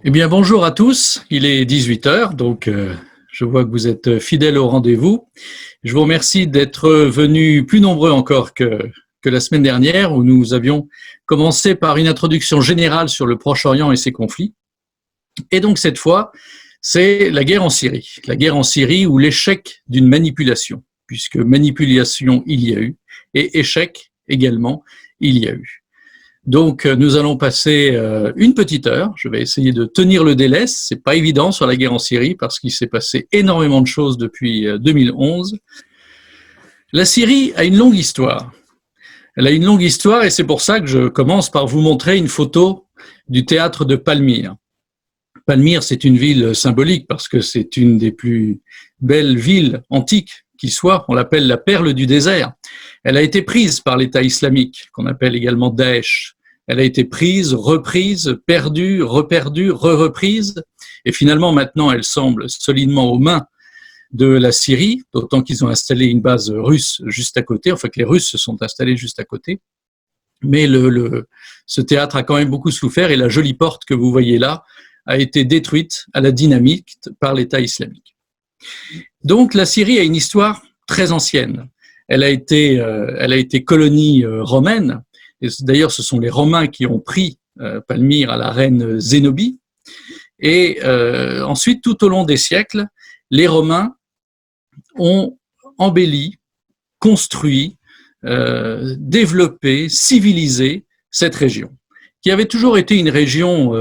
Eh bien, bonjour à tous. Il est 18 heures, donc je vois que vous êtes fidèles au rendez-vous. Je vous remercie d'être venus plus nombreux encore que la semaine dernière, où nous avions commencé par une introduction générale sur le Proche-Orient et ses conflits. Et donc cette fois, c'est la guerre en Syrie. La guerre en Syrie ou l'échec d'une manipulation, puisque manipulation il y a eu, et échec également il y a eu. Donc, nous allons passer une petite heure. Je vais essayer de tenir le délai. C'est pas évident sur la guerre en Syrie parce qu'il s'est passé énormément de choses depuis 2011. La Syrie a une longue histoire. Elle a une longue histoire et c'est pour ça que je commence par vous montrer une photo du théâtre de Palmyre. Palmyre, c'est une ville symbolique parce que c'est une des plus belles villes antiques qui soit. On l'appelle la perle du désert. Elle a été prise par l'État islamique, qu'on appelle également Daesh. Elle a été prise, reprise, perdue, reperdue, re-reprise. Et finalement, maintenant, elle semble solidement aux mains de la Syrie, d'autant qu'ils ont installé une base russe juste à côté, enfin que les Russes se sont installés juste à côté. Mais ce théâtre a quand même beaucoup souffert et la jolie porte que vous voyez là a été détruite à la dynamite par l'État islamique. Donc la Syrie a une histoire très ancienne. Elle a été colonie romaine. D'ailleurs, ce sont les Romains qui ont pris Palmyre à la reine Zénobie. Et ensuite, tout au long des siècles, les Romains ont embelli, construit, développé, civilisé cette région, qui avait toujours été une région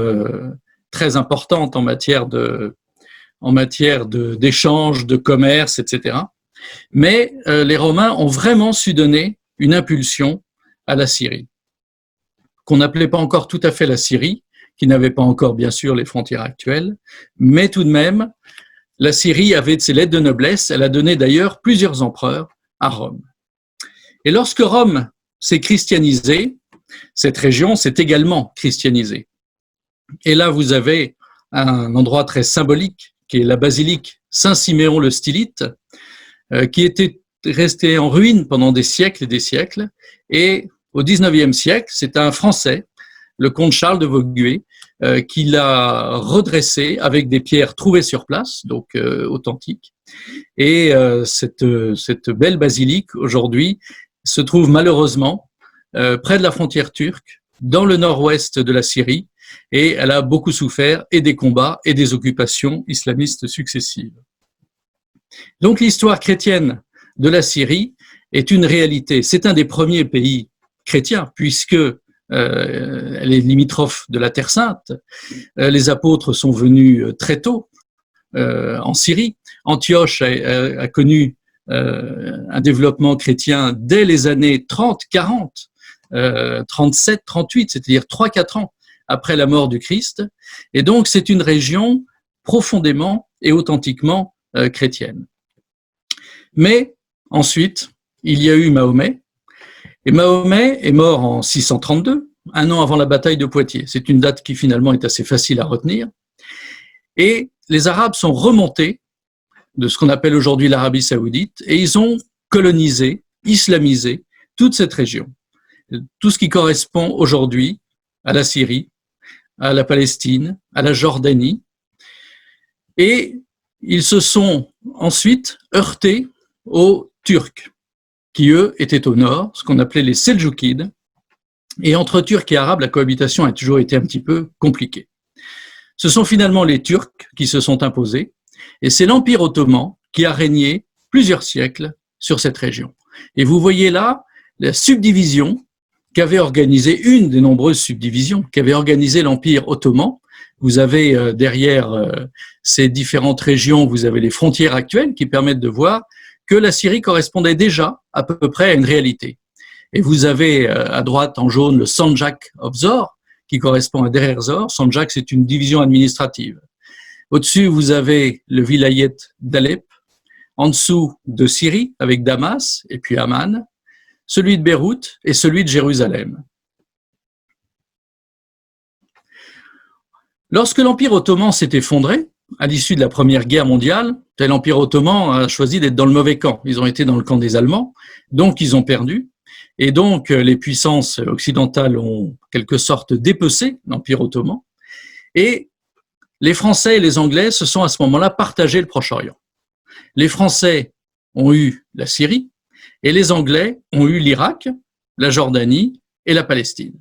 très importante en matière d'échange, de commerce, etc. Mais les Romains ont vraiment su donner une impulsion à la Syrie, qu'on n'appelait pas encore tout à fait la Syrie, qui n'avait pas encore bien sûr les frontières actuelles, mais tout de même, la Syrie avait de ses lettres de noblesse, elle a donné d'ailleurs plusieurs empereurs à Rome. Et lorsque Rome s'est christianisée, cette région s'est également christianisée. Et là, vous avez un endroit très symbolique, qui est la basilique Saint-Siméon le Stylite, qui était resté en ruine pendant des siècles et des siècles. Et au XIXe siècle, c'est un Français, le comte Charles de Vaugué, qui l'a redressé avec des pierres trouvées sur place, donc authentiques. Et cette belle basilique, aujourd'hui, se trouve malheureusement près de la frontière turque, dans le nord-ouest de la Syrie, et elle a beaucoup souffert et des combats et des occupations islamistes successives. Donc l'histoire chrétienne de la Syrie est une réalité. C'est un des premiers pays chrétiens, puisque elle est limitrophe de la Terre Sainte. Les apôtres sont venus très tôt en Syrie. Antioche a connu un développement chrétien dès les années 30, 40, 37, 38, c'est-à-dire 3-4 ans après la mort du Christ. Et donc, c'est une région profondément et authentiquement chrétienne. Mais ensuite, il y a eu Mahomet, et Mahomet est mort en 632, un an avant la bataille de Poitiers. C'est une date qui finalement est assez facile à retenir. Et les Arabes sont remontés de ce qu'on appelle aujourd'hui l'Arabie saoudite, et ils ont colonisé, islamisé toute cette région. Tout ce qui correspond aujourd'hui à la Syrie, à la Palestine, à la Jordanie. Et ils se sont ensuite heurtés aux Turcs, qui eux étaient au nord, ce qu'on appelait les Seldjoukides. Et entre Turcs et Arabes, la cohabitation a toujours été un petit peu compliquée. Ce sont finalement les Turcs qui se sont imposés, et c'est l'Empire ottoman qui a régné plusieurs siècles sur cette région. Et vous voyez là la subdivision qu'avait organisée, une des nombreuses subdivisions qu'avait organisé l'Empire ottoman. Vous avez derrière ces différentes régions, vous avez les frontières actuelles qui permettent de voir que la Syrie correspondait déjà à peu près à une réalité. Et vous avez à droite en jaune le Sandjak of Zor, qui correspond à Deir Zor. Sandjak, c'est une division administrative. Au-dessus, vous avez le vilayet d'Alep, en dessous de Syrie, avec Damas et puis Amman, celui de Beyrouth et celui de Jérusalem. Lorsque l'Empire ottoman s'est effondré, à l'issue de la Première Guerre mondiale, l'Empire ottoman a choisi d'être dans le mauvais camp. Ils ont été dans le camp des Allemands, donc ils ont perdu. Et donc les puissances occidentales ont en quelque sorte dépecé l'Empire ottoman. Et les Français et les Anglais se sont à ce moment-là partagé le Proche-Orient. Les Français ont eu la Syrie et les Anglais ont eu l'Irak, la Jordanie et la Palestine.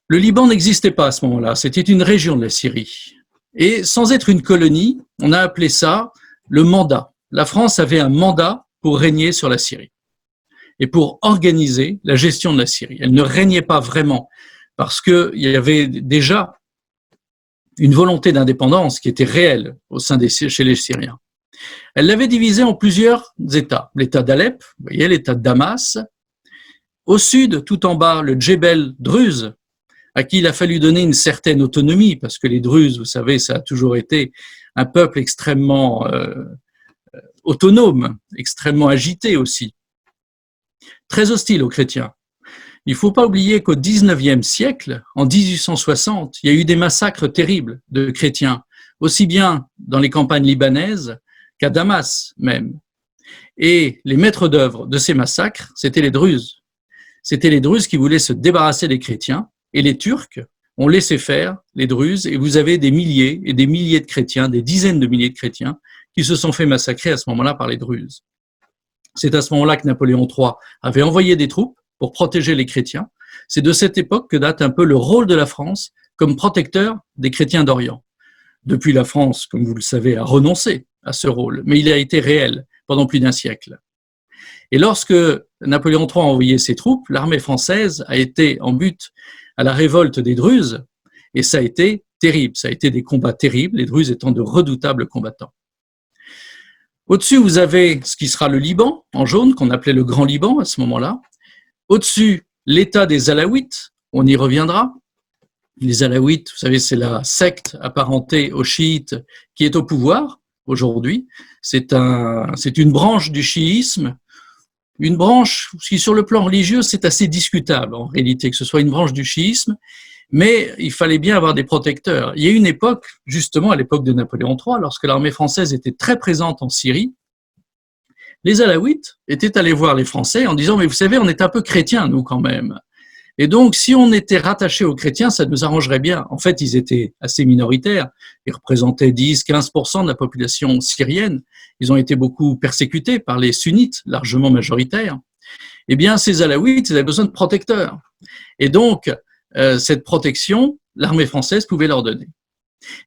Le Liban n'existait pas à ce moment-là, c'était une région de la Syrie. Et sans être une colonie, on a appelé ça le mandat. La France avait un mandat pour régner sur la Syrie et pour organiser la gestion de la Syrie. Elle ne régnait pas vraiment parce qu'il y avait déjà une volonté d'indépendance qui était réelle chez les Syriens. Elle l'avait divisée en plusieurs États. L'État d'Alep, vous voyez, l'État de Damas. Au sud, tout en bas, le Djebel Druze, à qui il a fallu donner une certaine autonomie, parce que les Druzes, vous savez, ça a toujours été un peuple extrêmement autonome, extrêmement agité aussi, très hostile aux chrétiens. Il ne faut pas oublier qu'au XIXe siècle, en 1860, il y a eu des massacres terribles de chrétiens, aussi bien dans les campagnes libanaises qu'à Damas même. Et les maîtres d'œuvre de ces massacres, c'était les Druzes. C'était les Druzes qui voulaient se débarrasser des chrétiens, et les Turcs ont laissé faire les Druzes, et vous avez des milliers et des milliers de chrétiens, des dizaines de milliers de chrétiens, qui se sont fait massacrer à ce moment-là par les Druzes. C'est à ce moment-là que Napoléon III avait envoyé des troupes pour protéger les chrétiens. C'est de cette époque que date un peu le rôle de la France comme protecteur des chrétiens d'Orient. Depuis, la France, comme vous le savez, a renoncé à ce rôle, mais il a été réel pendant plus d'un siècle. Et lorsque Napoléon III a envoyé ses troupes, l'armée française a été en but à la révolte des Druzes, et ça a été terrible, ça a été des combats terribles, les Druzes étant de redoutables combattants. Au-dessus, vous avez ce qui sera le Liban, en jaune, qu'on appelait le Grand Liban à ce moment-là. Au-dessus, l'État des Alaouites, on y reviendra. Les Alaouites, vous savez, c'est la secte apparentée aux chiites qui est au pouvoir aujourd'hui. C'est une branche du chiisme, une branche qui, sur le plan religieux, c'est assez discutable en réalité, que ce soit une branche du chiisme, mais il fallait bien avoir des protecteurs. Il y a eu une époque, justement à l'époque de Napoléon III, lorsque l'armée française était très présente en Syrie, les Alaouites étaient allés voir les Français en disant « mais vous savez, on est un peu chrétiens, nous, quand même ». Et donc, si on était rattaché aux chrétiens, ça nous arrangerait bien. En fait, ils étaient assez minoritaires. Ils représentaient 10-15% de la population syrienne. Ils ont été beaucoup persécutés par les sunnites, largement majoritaires. Eh bien, ces Alaouites, ils avaient besoin de protecteurs. Et donc, cette protection, l'armée française pouvait leur donner.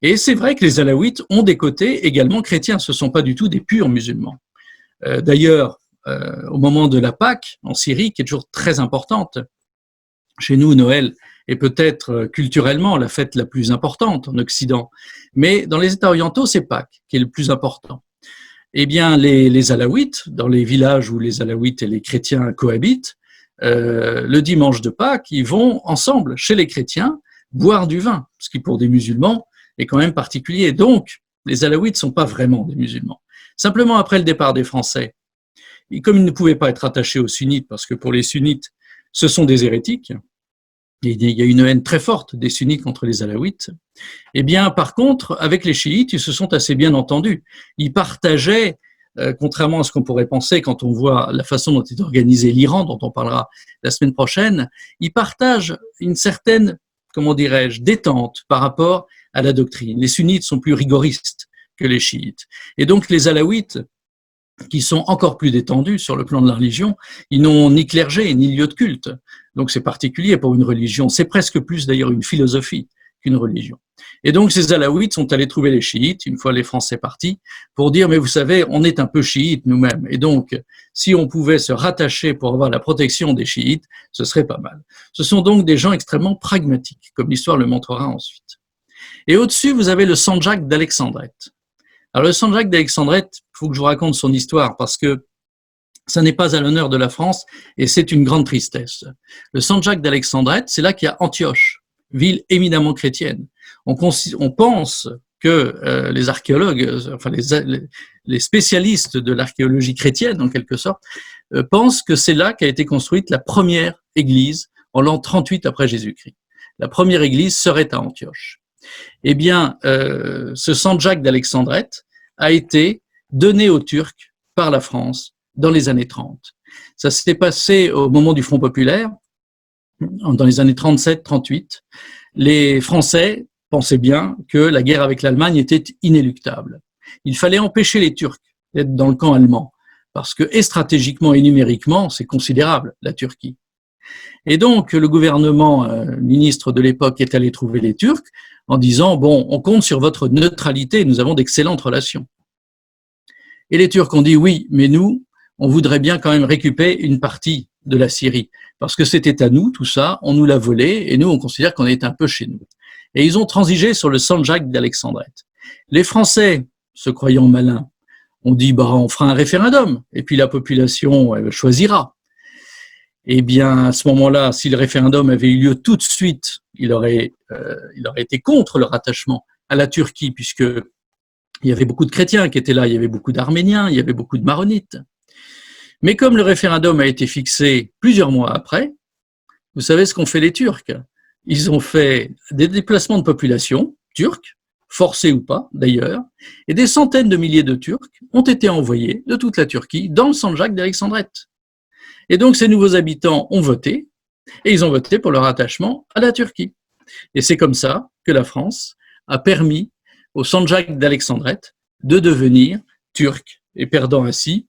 Et c'est vrai que les Alaouites ont des côtés également chrétiens. Ce ne sont pas du tout des purs musulmans. D'ailleurs, au moment de la Pâque, en Syrie, qui est toujours très importante, chez nous, Noël est peut-être culturellement la fête la plus importante en Occident, mais dans les États orientaux, c'est Pâques qui est le plus important. Eh bien, les Alaouites, dans les villages où les Alaouites et les chrétiens cohabitent, le dimanche de Pâques, ils vont ensemble, chez les chrétiens, boire du vin, ce qui pour des musulmans est quand même particulier. Donc, les Alaouites ne sont pas vraiment des musulmans. Simplement, après le départ des Français, et comme ils ne pouvaient pas être attachés aux sunnites, parce que pour les sunnites, ce sont des hérétiques, et il y a une haine très forte des sunnites contre les Alaouites, eh bien, par contre, avec les chiites, ils se sont assez bien entendus. Ils partageaient, contrairement à ce qu'on pourrait penser quand on voit la façon dont est organisé l'Iran, dont on parlera la semaine prochaine, ils partagent une certaine, comment dirais-je, détente par rapport à la doctrine. Les sunnites sont plus rigoristes que les chiites. Et donc, les Alaouites, qui sont encore plus détendus sur le plan de la religion, ils n'ont ni clergé ni lieu de culte. Donc c'est particulier pour une religion, c'est presque plus d'ailleurs une philosophie qu'une religion. Et donc ces Alaouites sont allés trouver les chiites, une fois les Français partis, pour dire mais vous savez, on est un peu chiites nous-mêmes, et donc si on pouvait se rattacher pour avoir la protection des chiites, ce serait pas mal. Ce sont donc des gens extrêmement pragmatiques, comme l'histoire le montrera ensuite. Et au-dessus, vous avez le Sandjak d'Alexandrette. Alors le Sandjak d'Alexandrette, il faut que je vous raconte son histoire parce que ça n'est pas à l'honneur de la France et c'est une grande tristesse. Le Sandjak d'Alexandrette, c'est là qu'il y a Antioche, ville éminemment chrétienne. On pense que les archéologues, enfin les spécialistes de l'archéologie chrétienne en quelque sorte, pensent que c'est là qu'a été construite la première église en l'an 38 après Jésus-Christ. La première église serait à Antioche. Eh bien, ce Sandjak d'Alexandrette a été donné aux Turcs par la France dans les années 30. Ça s'est passé au moment du Front populaire, dans les années 37-38. Les Français pensaient bien que la guerre avec l'Allemagne était inéluctable. Il fallait empêcher les Turcs d'être dans le camp allemand, parce que, et stratégiquement et numériquement, c'est considérable, la Turquie. Et donc, le gouvernement ministre de l'époque est allé trouver les Turcs en disant « Bon, on compte sur votre neutralité, nous avons d'excellentes relations. » Et les Turcs ont dit « Oui, mais nous, on voudrait bien quand même récupérer une partie de la Syrie, parce que c'était à nous, tout ça, on nous l'a volé, et nous, on considère qu'on est un peu chez nous. » Et ils ont transigé sur le Sandjak d'Alexandrette. Les Français, se croyant malins, ont dit bah, on fera un référendum, et puis la population choisira. Eh bien, à ce moment-là, si le référendum avait eu lieu tout de suite, il aurait été contre le rattachement à la Turquie, puisque il y avait beaucoup de chrétiens qui étaient là, il y avait beaucoup d'Arméniens, il y avait beaucoup de Maronites. Mais comme le référendum a été fixé plusieurs mois après, vous savez ce qu'ont fait les Turcs? Ils ont fait des déplacements de population turcs, forcés ou pas d'ailleurs, et des centaines de milliers de Turcs ont été envoyés de toute la Turquie dans le Sandjak d'Alexandrette. Et donc ces nouveaux habitants ont voté, et ils ont voté pour leur attachement à la Turquie. Et c'est comme ça que la France a permis au Sandjak d'Alexandrette de devenir turc, et perdant ainsi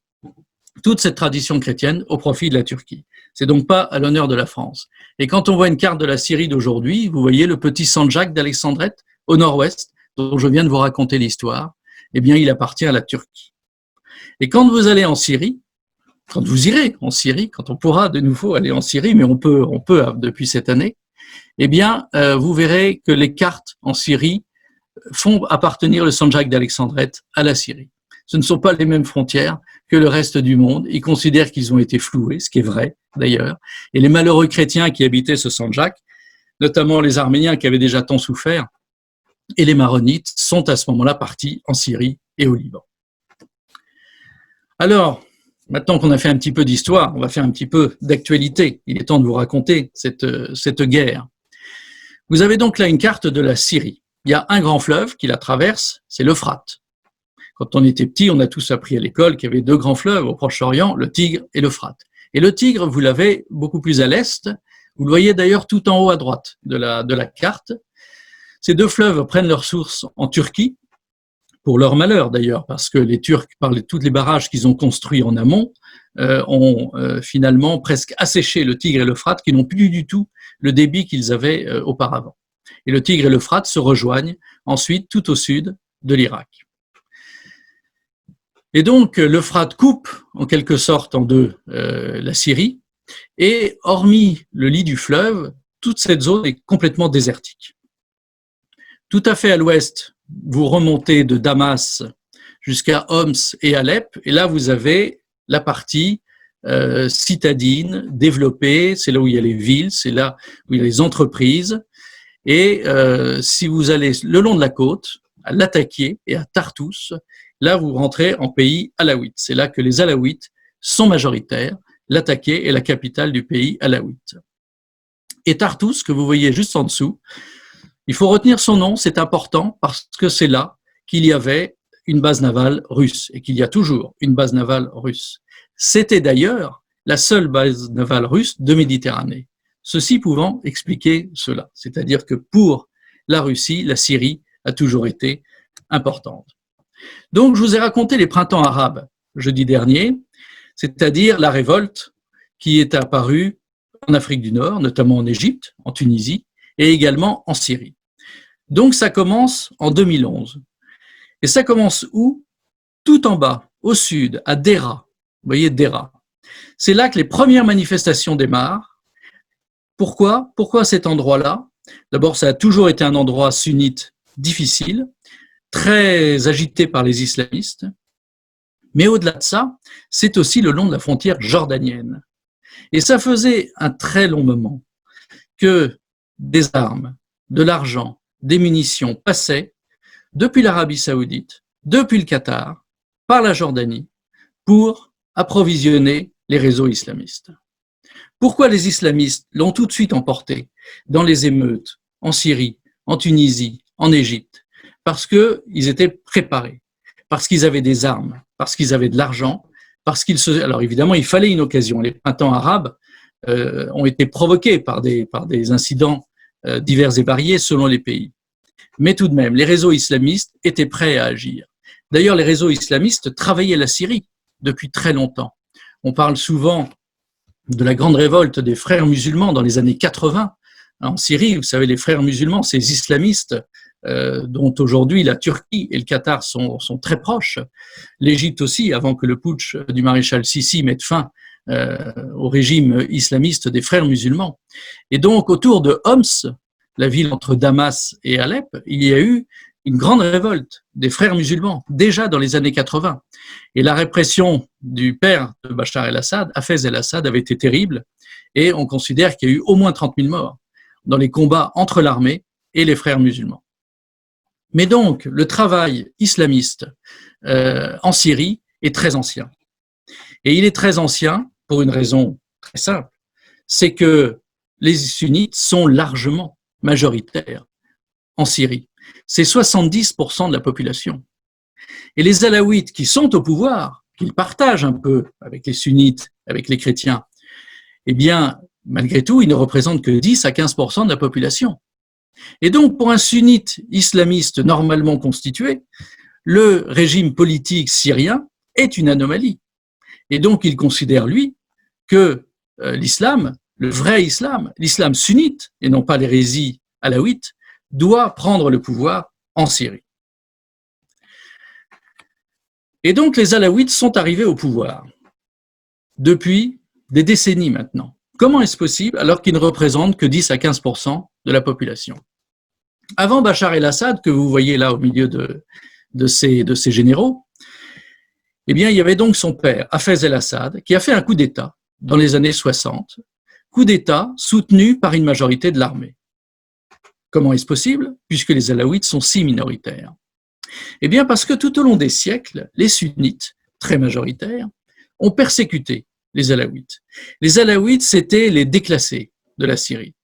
toute cette tradition chrétienne au profit de la Turquie. C'est donc pas à l'honneur de la France. Et quand on voit une carte de la Syrie d'aujourd'hui, vous voyez le petit Sandjak d'Alexandrette au nord-ouest, dont je viens de vous raconter l'histoire, eh bien il appartient à la Turquie. Et quand vous allez en Syrie, quand vous irez en Syrie, quand on pourra de nouveau aller en Syrie, mais on peut depuis cette année, eh bien vous verrez que les cartes en Syrie font appartenir le Sandjak d'Alexandrette à la Syrie. Ce ne sont pas les mêmes frontières que le reste du monde. Ils considèrent qu'ils ont été floués, ce qui est vrai d'ailleurs. Et les malheureux chrétiens qui habitaient ce Sandjak, notamment les Arméniens qui avaient déjà tant souffert, et les Maronites, sont à ce moment-là partis en Syrie et au Liban. Alors, maintenant qu'on a fait un petit peu d'histoire, on va faire un petit peu d'actualité. Il est temps de vous raconter cette guerre. Vous avez donc là une carte de la Syrie. Il y a un grand fleuve qui la traverse, c'est l'Euphrate. Quand on était petit, on a tous appris à l'école qu'il y avait deux grands fleuves au Proche-Orient, le Tigre et l'Euphrate. Et le Tigre, vous l'avez beaucoup plus à l'est. Vous le voyez d'ailleurs tout en haut à droite de la carte. Ces deux fleuves prennent leur source en Turquie, pour leur malheur d'ailleurs, parce que les Turcs, par tous les barrages qu'ils ont construits en amont, ont finalement presque asséché le Tigre et l'Euphrate, qui n'ont plus du tout le débit qu'ils avaient auparavant. Et le Tigre et l'Euphrate se rejoignent ensuite tout au sud de l'Irak. Et donc l'Euphrate coupe en quelque sorte en deux la Syrie, et hormis le lit du fleuve, toute cette zone est complètement désertique. Tout à fait à l'ouest, vous remontez de Damas jusqu'à Homs et Alep, et là vous avez la partie citadine, développée, c'est là où il y a les villes, c'est là où il y a les entreprises, et si vous allez le long de la côte, à Latakia et à Tartous, là vous rentrez en pays alaouite. C'est là que les alaouites sont majoritaires. Latakia est la capitale du pays alaouite. Et Tartous, que vous voyez juste en dessous, il faut retenir son nom, c'est important parce que c'est là qu'il y avait une base navale russe et qu'il y a toujours une base navale russe. C'était d'ailleurs la seule base navale russe de Méditerranée. Ceci pouvant expliquer cela, c'est-à-dire que pour la Russie, la Syrie a toujours été importante. Donc, je vous ai raconté les printemps arabes jeudi dernier, c'est-à-dire la révolte qui est apparue en Afrique du Nord, notamment en Égypte, en Tunisie, et également en Syrie. Donc, ça commence en 2011. Et ça commence où? Tout en bas, au sud, à Dera. Vous voyez, Dera. C'est là que les premières manifestations démarrent. Pourquoi? Pourquoi cet endroit-là? D'abord, ça a toujours été un endroit sunnite difficile, très agité par les islamistes. Mais au-delà de ça, c'est aussi le long de la frontière jordanienne. Et ça faisait un très long moment que des armes, de l'argent, des munitions passaient depuis l'Arabie Saoudite, depuis le Qatar, par la Jordanie, pour approvisionner les réseaux islamistes. Pourquoi les islamistes l'ont tout de suite emporté dans les émeutes en Syrie, en Tunisie, en Égypte? Parce qu'ils étaient préparés, parce qu'ils avaient des armes, parce qu'ils avaient de l'argent, parce qu'ils se... Alors évidemment, il fallait une occasion. Les printemps arabes ont été provoqués par des incidents divers et variés selon les pays. Mais tout de même, les réseaux islamistes étaient prêts à agir. D'ailleurs, les réseaux islamistes travaillaient la Syrie depuis très longtemps. On parle souvent de la grande révolte des frères musulmans dans les années 80 en Syrie. Vous savez, les frères musulmans, ces islamistes dont aujourd'hui la Turquie et le Qatar sont très proches, l'Égypte aussi, avant que le putsch du maréchal Sissi mette fin au régime islamiste des frères musulmans. Et donc, autour de Homs, la ville entre Damas et Alep, il y a eu une grande révolte des frères musulmans, déjà dans les années 80. Et la répression du père de Bachar el-Assad, Hafez el-Assad, avait été terrible, et on considère qu'il y a eu au moins 30 000 morts dans les combats entre l'armée et les frères musulmans. Mais donc, le travail islamiste en Syrie est très ancien. Et il est très ancien pour une raison très simple, c'est que les sunnites sont largement majoritaires en Syrie. C'est 70% de la population. Et les alaouites qui sont au pouvoir, qu'ils partagent un peu avec les sunnites, avec les chrétiens, eh bien, malgré tout, ils ne représentent que 10 à 15% de la population. Et donc, pour un sunnite islamiste normalement constitué, le régime politique syrien est une anomalie. Et donc, il considère, lui, que l'islam, le vrai islam, l'islam sunnite, et non pas l'hérésie alaouite, doit prendre le pouvoir en Syrie. Et donc, les alaouites sont arrivés au pouvoir depuis des décennies maintenant. Comment est-ce possible alors qu'ils ne représentent que 10 à 15% de la population? Avant Bachar el-Assad, que vous voyez là au milieu de ces généraux, eh bien, il y avait donc son père, Hafez el-Assad, qui a fait un coup d'État dans les années 60, coup d'État soutenu par une majorité de l'armée. Comment est-ce possible, puisque les alaouites sont si minoritaires? Eh bien, parce que tout au long des siècles, les sunnites, très majoritaires, ont persécuté les alaouites. Les alaouites, c'étaient les déclassés de la Syrie.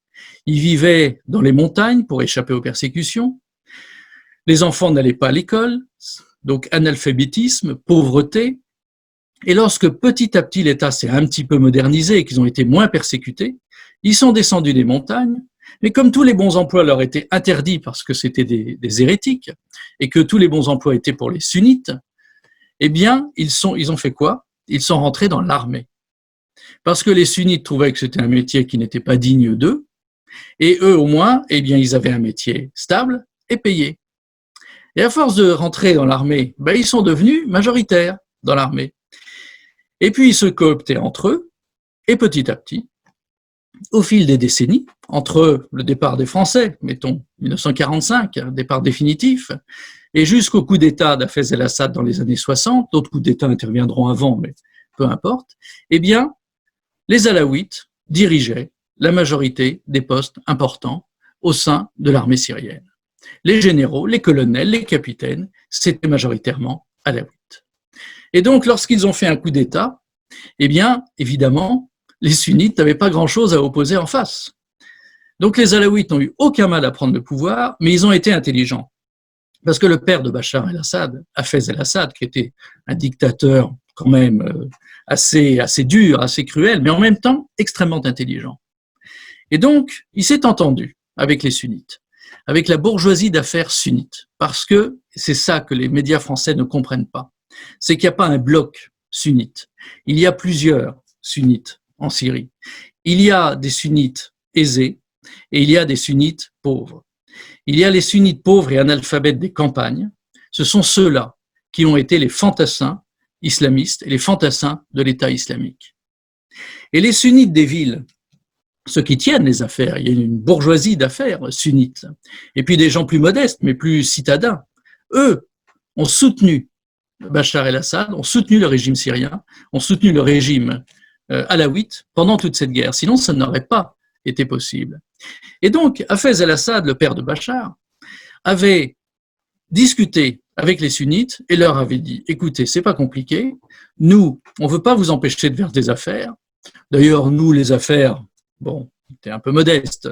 Ils vivaient dans les montagnes pour échapper aux persécutions. Les enfants n'allaient pas à l'école, donc analphabétisme, pauvreté. Et lorsque petit à petit l'État s'est un petit peu modernisé et qu'ils ont été moins persécutés, ils sont descendus des montagnes. Mais comme tous les bons emplois leur étaient interdits parce que c'était des hérétiques et que tous les bons emplois étaient pour les sunnites, eh bien, ils ont fait quoi? Ils sont rentrés dans l'armée. Parce que les sunnites trouvaient que c'était un métier qui n'était pas digne d'eux, et eux, au moins, eh bien, ils avaient un métier stable et payé. Et à force de rentrer dans l'armée, ben, ils sont devenus majoritaires dans l'armée. Et puis, ils se cooptaient entre eux, et petit à petit, au fil des décennies, entre le départ des Français, mettons 1945, départ définitif, et jusqu'au coup d'État d'Hafez el-Assad dans les années 60, d'autres coups d'État interviendront avant, mais peu importe, eh bien, les alaouites dirigeaient la majorité des postes importants au sein de l'armée syrienne. Les généraux, les colonels, les capitaines, c'était majoritairement alaouites. Et donc, lorsqu'ils ont fait un coup d'État, eh bien, évidemment, les sunnites n'avaient pas grand-chose à opposer en face. Donc, les alaouites n'ont eu aucun mal à prendre le pouvoir, mais ils ont été intelligents. Parce que le père de Bachar el-Assad, Hafez el-Assad, qui était un dictateur quand même assez dur, assez cruel, mais en même temps extrêmement intelligent. Et donc, il s'est entendu avec les sunnites, avec la bourgeoisie d'affaires sunnite, parce que c'est ça que les médias français ne comprennent pas, c'est qu'il n'y a pas un bloc sunnite, il y a plusieurs sunnites en Syrie. Il y a des sunnites aisés et il y a des sunnites pauvres. Il y a les sunnites pauvres et analphabètes des campagnes, ce sont ceux-là qui ont été les fantassins islamistes et les fantassins de l'État islamique. Et les sunnites des villes, ceux qui tiennent les affaires, il y a une bourgeoisie d'affaires sunnite, et puis des gens plus modestes, mais plus citadins, eux ont soutenu Bachar el-Assad, ont soutenu le régime syrien, ont soutenu le régime alaouite pendant toute cette guerre, sinon ça n'aurait pas été possible. Et donc, Hafez el-Assad, le père de Bachar, avait discuté avec les sunnites et leur avait dit, écoutez, c'est pas compliqué, nous, on veut pas vous empêcher de faire des affaires, d'ailleurs, nous, les affaires, bon, c'était un peu modeste,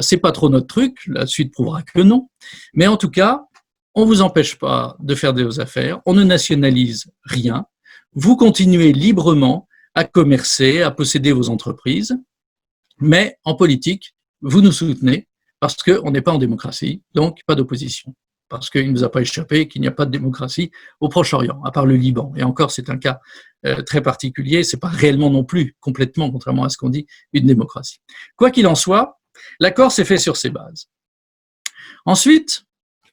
c'est pas trop notre truc, la suite prouvera que non, mais en tout cas, on vous empêche pas de faire des affaires, on ne nationalise rien, vous continuez librement à commercer, à posséder vos entreprises, mais en politique, vous nous soutenez parce qu'on n'est pas en démocratie, donc pas d'opposition. Parce qu'il ne nous a pas échappé qu'il n'y a pas de démocratie au Proche-Orient, à part le Liban. Et encore, c'est un cas très particulier, c'est pas réellement non plus, complètement, contrairement à ce qu'on dit, une démocratie. Quoi qu'il en soit, l'accord s'est fait sur ces bases. Ensuite,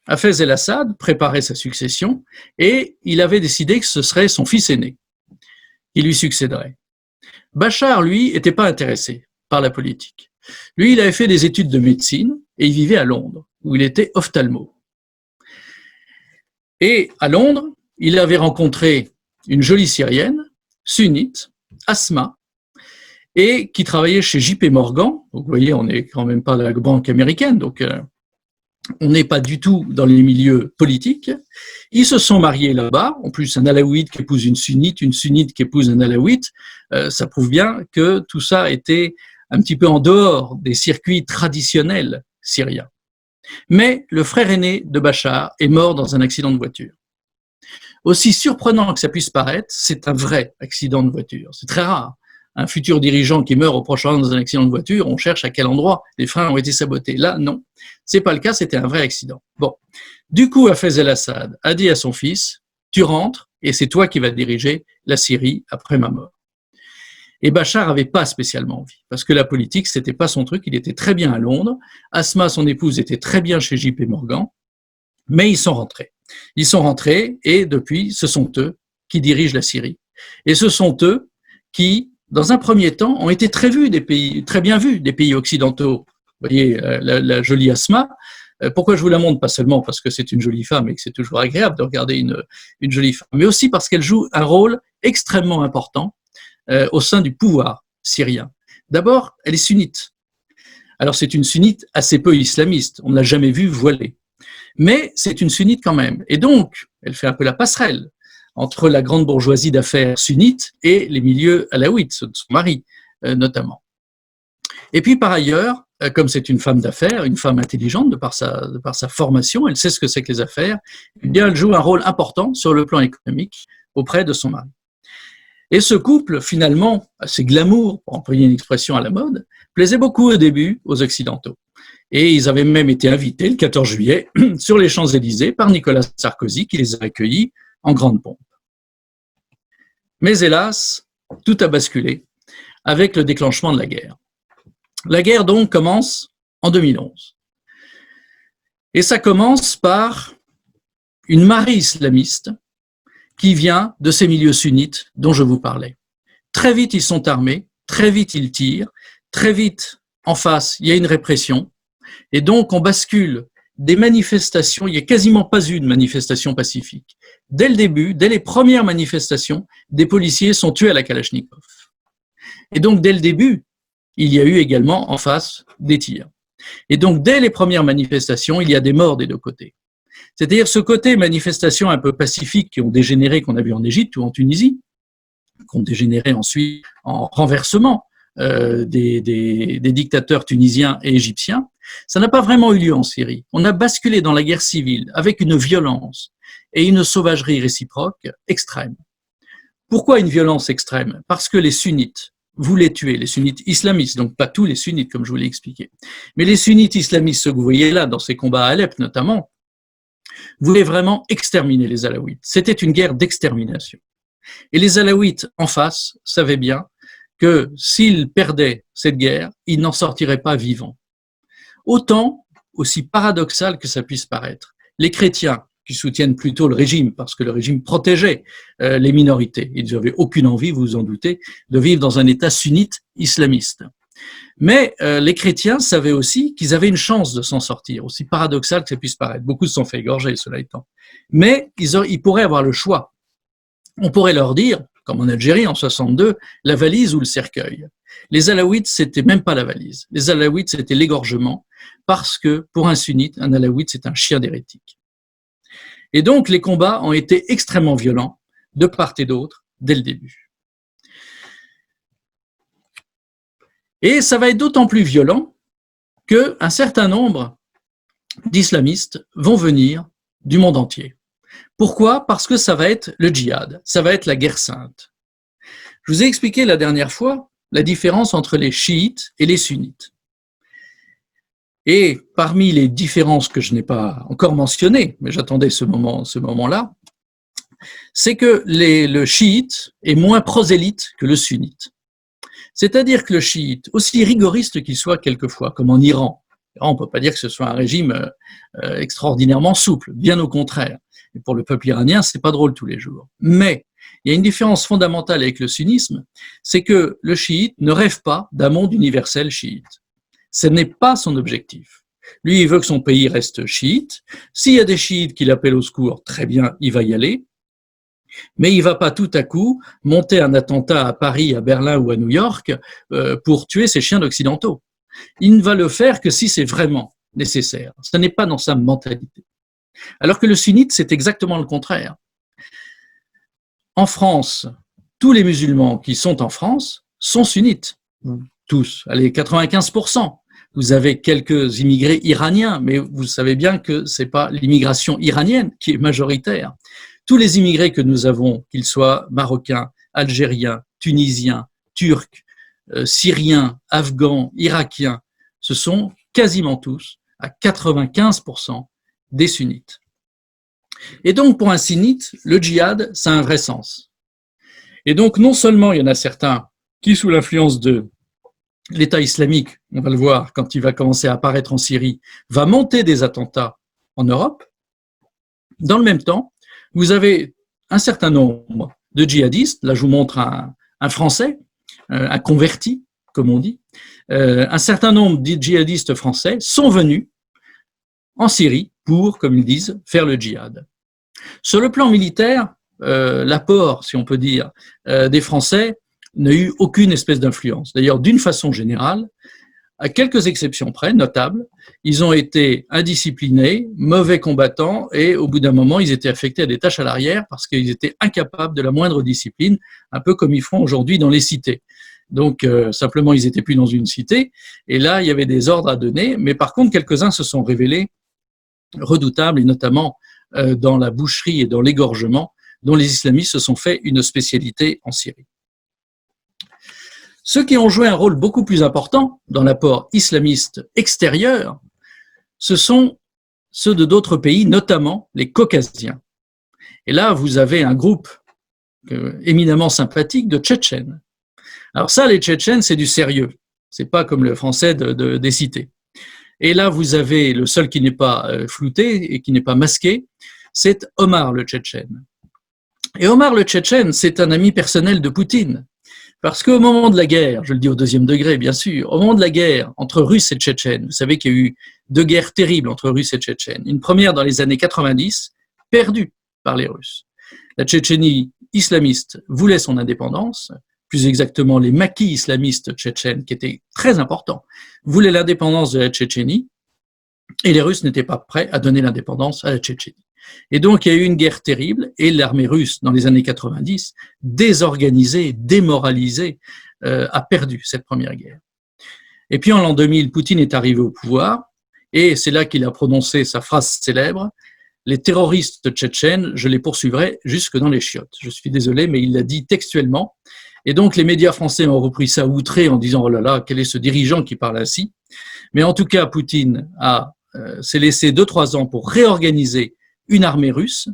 Hafez el-Assad préparait sa succession et il avait décidé que ce serait son fils aîné qui lui succéderait. Bachar, lui, n'était pas intéressé par la politique. Lui, il avait fait des études de médecine et il vivait à Londres, où il était ophtalmo. Et à Londres, il avait rencontré une jolie Syrienne, sunnite, Asma, et qui travaillait chez JP Morgan. Donc, vous voyez, on n'est quand même pas la banque américaine, donc on n'est pas du tout dans les milieux politiques. Ils se sont mariés là-bas. En plus, un alaouite qui épouse une sunnite qui épouse un alaouite, ça prouve bien que tout ça était un petit peu en dehors des circuits traditionnels syriens. Mais le frère aîné de Bachar est mort dans un accident de voiture. Aussi surprenant que ça puisse paraître, c'est un vrai accident de voiture. C'est très rare. Un futur dirigeant qui meurt au Proche-Orient dans un accident de voiture, on cherche à quel endroit les freins ont été sabotés. Là, non. C'est pas le cas, c'était un vrai accident. Bon. Du coup, Hafez el-Assad a dit à son fils, tu rentres et c'est toi qui vas diriger la Syrie après ma mort. Et Bachar n'avait pas spécialement envie, parce que la politique, c'était pas son truc, il était très bien à Londres, Asma, son épouse, était très bien chez JP Morgan, mais ils sont rentrés. Ils sont rentrés et depuis, ce sont eux qui dirigent la Syrie. Et ce sont eux qui, dans un premier temps, ont été très bien vus des pays occidentaux. Vous voyez, la jolie Asma. Pourquoi je vous la montre? Pas seulement parce que c'est une jolie femme et que c'est toujours agréable de regarder une jolie femme, mais aussi parce qu'elle joue un rôle extrêmement important au sein du pouvoir syrien. D'abord, elle est sunnite. Alors c'est une sunnite assez peu islamiste, on ne l'a jamais vue voilée. Mais c'est une sunnite quand même. Et donc, elle fait un peu la passerelle entre la grande bourgeoisie d'affaires sunnite et les milieux alaouites, ceux de son mari notamment. Et puis par ailleurs, comme c'est une femme d'affaires, une femme intelligente de par sa formation, elle sait ce que c'est que les affaires, eh bien elle joue un rôle important sur le plan économique auprès de son mari. Et ce couple, finalement, assez glamour, pour employer une expression à la mode, plaisait beaucoup au début aux Occidentaux. Et ils avaient même été invités le 14 juillet sur les Champs-Élysées par Nicolas Sarkozy qui les a accueillis en grande pompe. Mais hélas, tout a basculé avec le déclenchement de la guerre. La guerre donc commence en 2011. Et ça commence par une marée islamiste qui vient de ces milieux sunnites dont je vous parlais. Très vite, ils sont armés, très vite, ils tirent, très vite, en face, il y a une répression. Et donc, on bascule des manifestations, il n'y a quasiment pas eu de manifestation pacifique. Dès le début, dès les premières manifestations, des policiers sont tués à la Kalachnikov. Et donc, dès le début, il y a eu également en face des tirs. Et donc, dès les premières manifestations, il y a des morts des deux côtés. C'est-à-dire ce côté manifestation un peu pacifique qui ont dégénéré, qu'on a vu en Égypte ou en Tunisie, qui ont dégénéré ensuite en renversement des dictateurs tunisiens et égyptiens, ça n'a pas vraiment eu lieu en Syrie. On a basculé dans la guerre civile avec une violence et une sauvagerie réciproque extrême. Pourquoi une violence extrême? Parce que les sunnites voulaient tuer, les sunnites islamistes, donc pas tous les sunnites comme je vous l'ai expliqué, mais les sunnites islamistes, ceux que vous voyez là dans ces combats à Alep notamment, voulaient vraiment exterminer les alaouites. C'était une guerre d'extermination. Et les alaouites en face savaient bien que s'ils perdaient cette guerre, ils n'en sortiraient pas vivants. Autant, aussi paradoxal que ça puisse paraître, les chrétiens qui soutiennent plutôt le régime, parce que le régime protégeait les minorités, ils n'avaient aucune envie, vous vous en doutez, de vivre dans un État sunnite islamiste. Mais les chrétiens savaient aussi qu'ils avaient une chance de s'en sortir, aussi paradoxal que ça puisse paraître. Beaucoup se sont fait égorger, cela étant. Mais ils pourraient avoir le choix. On pourrait leur dire, comme en Algérie en 62, la valise ou le cercueil. Les alaouites, c'était même pas la valise. Les alaouites, c'était l'égorgement, parce que pour un sunnite, un alaouite, c'est un chien d'hérétique. Et donc, les combats ont été extrêmement violents, de part et d'autre, dès le début. Et ça va être d'autant plus violent qu'un certain nombre d'islamistes vont venir du monde entier. Pourquoi? Parce que ça va être le djihad, ça va être la guerre sainte. Je vous ai expliqué la dernière fois la différence entre les chiites et les sunnites. Et parmi les différences que je n'ai pas encore mentionnées, mais j'attendais ce moment-là, c'est que le chiite est moins prosélyte que le sunnite. C'est-à-dire que le chiite, aussi rigoriste qu'il soit quelquefois, comme en Iran, on ne peut pas dire que ce soit un régime extraordinairement souple, bien au contraire. Et pour le peuple iranien, c'est pas drôle tous les jours. Mais il y a une différence fondamentale avec le sunnisme, c'est que le chiite ne rêve pas d'un monde universel chiite. Ce n'est pas son objectif. Lui, il veut que son pays reste chiite. S'il y a des chiites qui l'appellent au secours, très bien, il va y aller. Mais il ne va pas tout à coup monter un attentat à Paris, à Berlin ou à New York pour tuer ses chiens d'occidentaux. Il ne va le faire que si c'est vraiment nécessaire. Ce n'est pas dans sa mentalité. Alors que le sunnite, c'est exactement le contraire. En France, tous les musulmans qui sont en France sont sunnites. Tous, allez, 95%. Vous avez quelques immigrés iraniens, mais vous savez bien que ce n'est pas l'immigration iranienne qui est majoritaire. Tous les immigrés que nous avons, qu'ils soient marocains, algériens, tunisiens, turcs, syriens, afghans, irakiens, ce sont quasiment tous, à 95%, des sunnites. Et donc, pour un sunnite, le djihad, ça a un vrai sens. Et donc, non seulement il y en a certains qui, sous l'influence de l'État islamique, on va le voir quand il va commencer à apparaître en Syrie, va monter des attentats en Europe. Dans le même temps, vous avez un certain nombre de djihadistes, là je vous montre un Français, un converti, comme on dit, un certain nombre de djihadistes français sont venus en Syrie pour, comme ils disent, faire le djihad. Sur le plan militaire, l'apport, si on peut dire, des Français n'a eu aucune espèce d'influence. D'ailleurs, d'une façon générale, à quelques exceptions près, notables, ils ont été indisciplinés, mauvais combattants, et au bout d'un moment, ils étaient affectés à des tâches à l'arrière parce qu'ils étaient incapables de la moindre discipline, un peu comme ils font aujourd'hui dans les cités. Donc, simplement, ils n'étaient plus dans une cité, et là, il y avait des ordres à donner, mais par contre, quelques-uns se sont révélés redoutables, et notamment dans la boucherie et dans l'égorgement, dont les islamistes se sont fait une spécialité en Syrie. Ceux qui ont joué un rôle beaucoup plus important dans l'apport islamiste extérieur, ce sont ceux de d'autres pays, notamment les Caucasiens. Et là, vous avez un groupe éminemment sympathique de Tchétchènes. Alors ça, les Tchétchènes, c'est du sérieux. C'est pas comme le français des cités. Et là, vous avez le seul qui n'est pas flouté et qui n'est pas masqué, c'est Omar le Tchétchène. Et Omar le Tchétchène, c'est un ami personnel de Poutine. Parce qu'au moment de la guerre, je le dis au deuxième degré bien sûr, au moment de la guerre entre Russes et Tchétchènes, vous savez qu'il y a eu deux guerres terribles entre Russes et Tchétchènes. Une première dans les années 90, perdue par les Russes. La Tchétchénie islamiste voulait son indépendance, plus exactement les maquis islamistes tchétchènes, qui étaient très importants, voulaient l'indépendance de la Tchétchénie, et les Russes n'étaient pas prêts à donner l'indépendance à la Tchétchénie. Et donc, il y a eu une guerre terrible et l'armée russe, dans les années 90, désorganisée, démoralisée, a perdu cette première guerre. Et puis, en l'an 2000, Poutine est arrivé au pouvoir et c'est là qu'il a prononcé sa phrase célèbre « Les terroristes tchétchènes, je les poursuivrai jusque dans les chiottes ». Je suis désolé, mais il l'a dit textuellement. Et donc, les médias français ont repris ça outré en disant « Oh là là, quel est ce dirigeant qui parle ainsi ?» Mais en tout cas, Poutine s'est laissé 2-3 ans pour réorganiser une armée russe.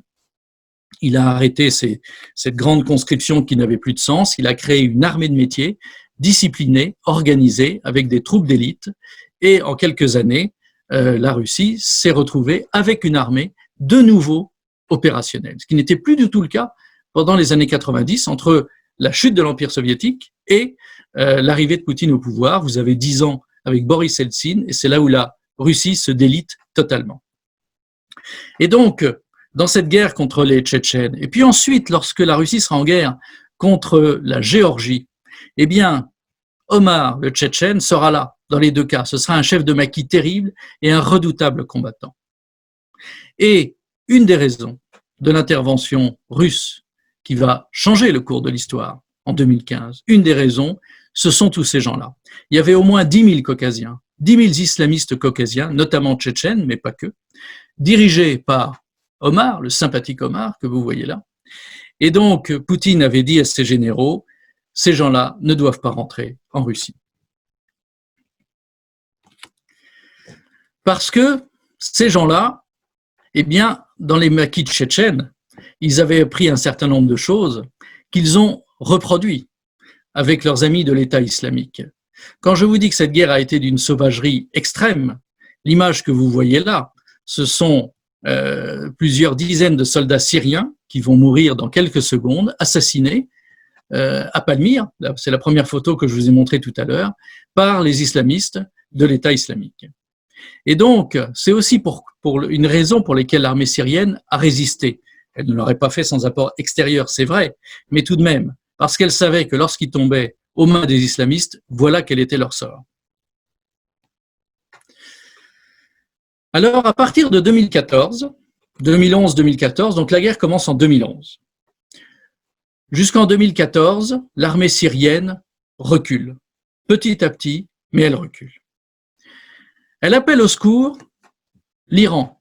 Il a arrêté cette grande conscription qui n'avait plus de sens. Il a créé une armée de métier, disciplinée, organisée, avec des troupes d'élite. Et en quelques années, la Russie s'est retrouvée avec une armée de nouveau opérationnelle. Ce qui n'était plus du tout le cas pendant les années 90, entre la chute de l'Empire soviétique et l'arrivée de Poutine au pouvoir. Vous avez 10 ans avec Boris Eltsine, et c'est là où la Russie se délite totalement. Et donc, dans cette guerre contre les Tchétchènes, et puis ensuite, lorsque la Russie sera en guerre contre la Géorgie, eh bien, Omar, le Tchétchène, sera là, dans les deux cas. Ce sera un chef de maquis terrible et un redoutable combattant. Et une des raisons de l'intervention russe qui va changer le cours de l'histoire en 2015, une des raisons, ce sont tous ces gens-là. Il y avait au moins 10 000 Caucasiens, 10 000 islamistes caucasiens, notamment tchétchènes, mais pas que, dirigés par Omar, le sympathique Omar que vous voyez là. Et donc, Poutine avait dit à ses généraux, ces gens-là ne doivent pas rentrer en Russie. Parce que ces gens-là, eh bien, dans les maquis tchétchènes, ils avaient pris un certain nombre de choses qu'ils ont reproduit avec leurs amis de l'État islamique. Quand je vous dis que cette guerre a été d'une sauvagerie extrême, l'image que vous voyez là, ce sont plusieurs dizaines de soldats syriens qui vont mourir dans quelques secondes, assassinés à Palmyre, c'est la première photo que je vous ai montrée tout à l'heure, par les islamistes de l'État islamique. Et donc, c'est aussi pour une raison pour laquelle l'armée syrienne a résisté. Elle ne l'aurait pas fait sans apport extérieur, c'est vrai, mais tout de même, parce qu'elle savait que lorsqu'ils tombaient aux mains des islamistes, voilà quel était leur sort. Alors, à partir de 2014, 2011-2014, donc la guerre commence en 2011. Jusqu'en 2014, l'armée syrienne recule, petit à petit, mais elle recule. Elle appelle au secours l'Iran,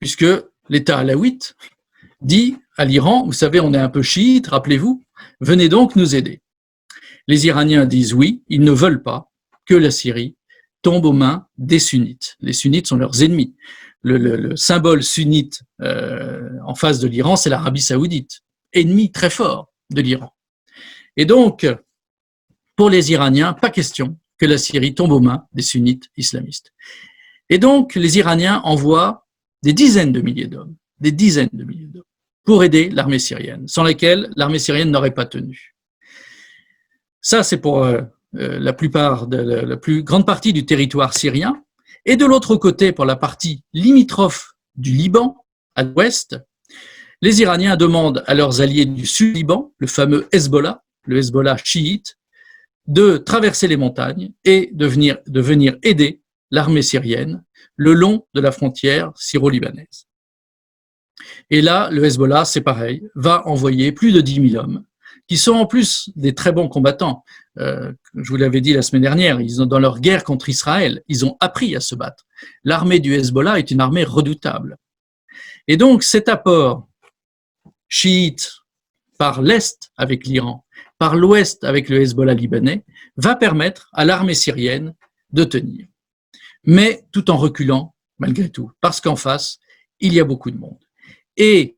puisque l'État alawite dit à l'Iran, vous savez, on est un peu chiite, rappelez-vous, venez donc nous aider. Les Iraniens disent oui, ils ne veulent pas que la Syrie tombe aux mains des sunnites. Les sunnites sont leurs ennemis. Le symbole sunnite en face de l'Iran, c'est l'Arabie saoudite, ennemi très fort de l'Iran. Et donc, pour les Iraniens, pas question que la Syrie tombe aux mains des sunnites islamistes. Et donc, les Iraniens envoient des dizaines de milliers d'hommes, pour aider l'armée syrienne, sans laquelle l'armée syrienne n'aurait pas tenu. Ça, c'est pour la plus grande partie du territoire syrien. Et de l'autre côté, pour la partie limitrophe du Liban, à l'ouest, les Iraniens demandent à leurs alliés du sud-Liban, le fameux Hezbollah, le Hezbollah chiite, de traverser les montagnes et de venir aider l'armée syrienne le long de la frontière syro-libanaise. Et là, le Hezbollah, c'est pareil, va envoyer plus de 10 000 hommes, qui sont en plus des très bons combattants. Je vous l'avais dit la semaine dernière, dans leur guerre contre Israël, ils ont appris à se battre. L'armée du Hezbollah est une armée redoutable. Et donc, cet apport chiite par l'Est avec l'Iran, par l'Ouest avec le Hezbollah libanais, va permettre à l'armée syrienne de tenir. Mais tout en reculant, malgré tout, parce qu'en face, il y a beaucoup de monde. Et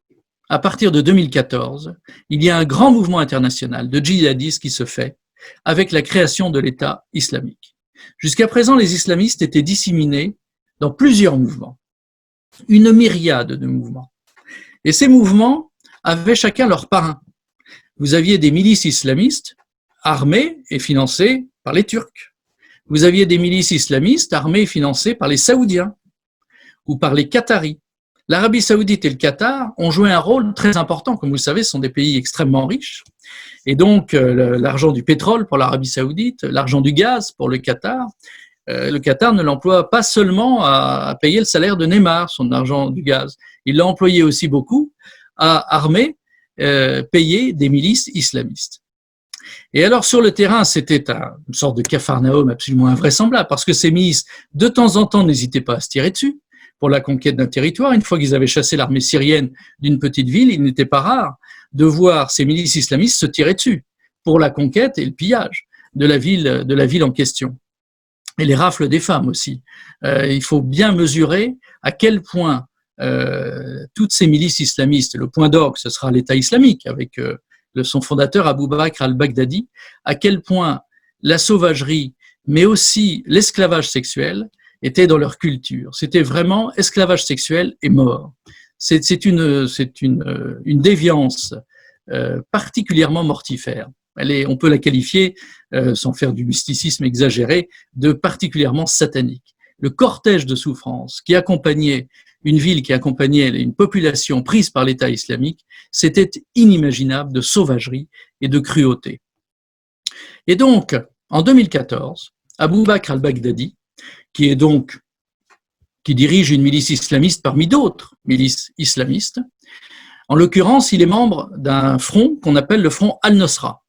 à partir de 2014, il y a un grand mouvement international de djihadistes qui se fait avec la création de l'État islamique. Jusqu'à présent, les islamistes étaient disséminés dans plusieurs mouvements, une myriade de mouvements. Et ces mouvements avaient chacun leur parrain. Vous aviez des milices islamistes armées et financées par les Turcs. Vous aviez des milices islamistes armées et financées par les Saoudiens ou par les Qataris. L'Arabie saoudite et le Qatar ont joué un rôle très important. Comme vous le savez, ce sont des pays extrêmement riches. Et donc, l'argent du pétrole pour l'Arabie saoudite, l'argent du gaz pour le Qatar ne l'emploie pas seulement à payer le salaire de Neymar, son argent du gaz. Il l'a employé aussi beaucoup à armer, payer des milices islamistes. Et alors, sur le terrain, c'était une sorte de capharnaüm absolument invraisemblable, parce que ces milices, de temps en temps, n'hésitaient pas à se tirer dessus pour la conquête d'un territoire. Une fois qu'ils avaient chassé l'armée syrienne d'une petite ville, il n'était pas rare de voir ces milices islamistes se tirer dessus pour la conquête et le pillage de la ville en question. Et les rafles des femmes aussi. Il faut bien mesurer à quel point toutes ces milices islamistes, le point d'orgue, ce sera l'État islamique avec son fondateur Abou Bakr al-Baghdadi, à quel point la sauvagerie, mais aussi l'esclavage sexuel étaient dans leur culture. C'était vraiment esclavage sexuel et mort. C'est une déviance particulièrement mortifère. On peut la qualifier, sans faire du mysticisme exagéré, de particulièrement satanique. Le cortège de souffrance qui accompagnait une ville, qui accompagnait une population prise par l'État islamique, c'était inimaginable de sauvagerie et de cruauté. Et donc, en 2014, Abou Bakr al-Baghdadi, qui dirige une milice islamiste parmi d'autres milices islamistes, en l'occurrence, il est membre d'un front qu'on appelle le front Al-Nosra,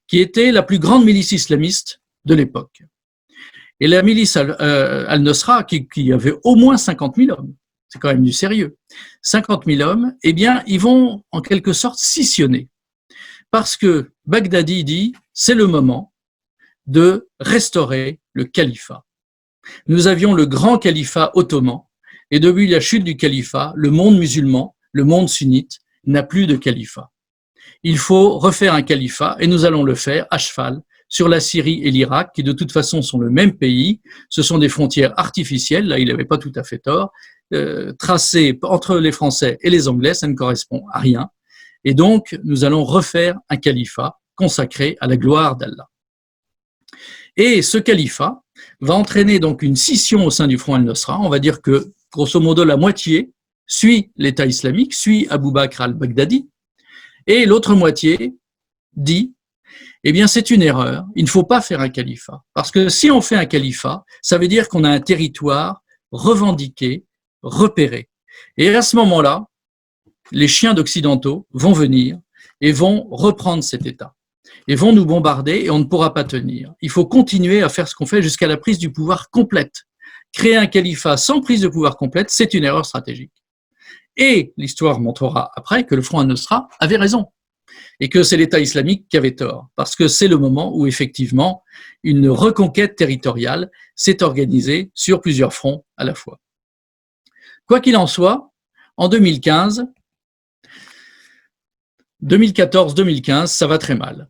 qui était la plus grande milice islamiste de l'époque. Et la milice Al-Nosra, qui avait au moins 50 000 hommes, c'est quand même du sérieux, 50 000 hommes, eh bien, ils vont en quelque sorte scissionner. Parce que Baghdadi dit, c'est le moment de restaurer le califat. Nous avions le grand califat ottoman, et depuis la chute du califat, le monde musulman, le monde sunnite, n'a plus de califat. Il faut refaire un califat, et nous allons le faire à cheval sur la Syrie et l'Irak, qui de toute façon sont le même pays. Ce sont des frontières artificielles, là il n'avait pas tout à fait tort, tracées entre les Français et les Anglais, ça ne correspond à rien. Et donc, nous allons refaire un califat consacré à la gloire d'Allah. Et ce califat va entraîner donc une scission au sein du Front al-Nosra. On va dire que, grosso modo, la moitié suit l'État islamique, suit Abu Bakr al-Baghdadi, et l'autre moitié dit eh bien, c'est une erreur. Il ne faut pas faire un califat. Parce que si on fait un califat, ça veut dire qu'on a un territoire revendiqué, repéré. Et à ce moment-là, les chiens d'occidentaux vont venir et vont reprendre cet État. Et vont nous bombarder et on ne pourra pas tenir. Il faut continuer à faire ce qu'on fait jusqu'à la prise du pouvoir complète. Créer un califat sans prise de pouvoir complète, c'est une erreur stratégique. Et l'histoire montrera après que le Front al-Nosra avait raison. Et que c'est l'État islamique qui avait tort, parce que c'est le moment où effectivement une reconquête territoriale s'est organisée sur plusieurs fronts à la fois. Quoi qu'il en soit, en 2014-2015, ça va très mal.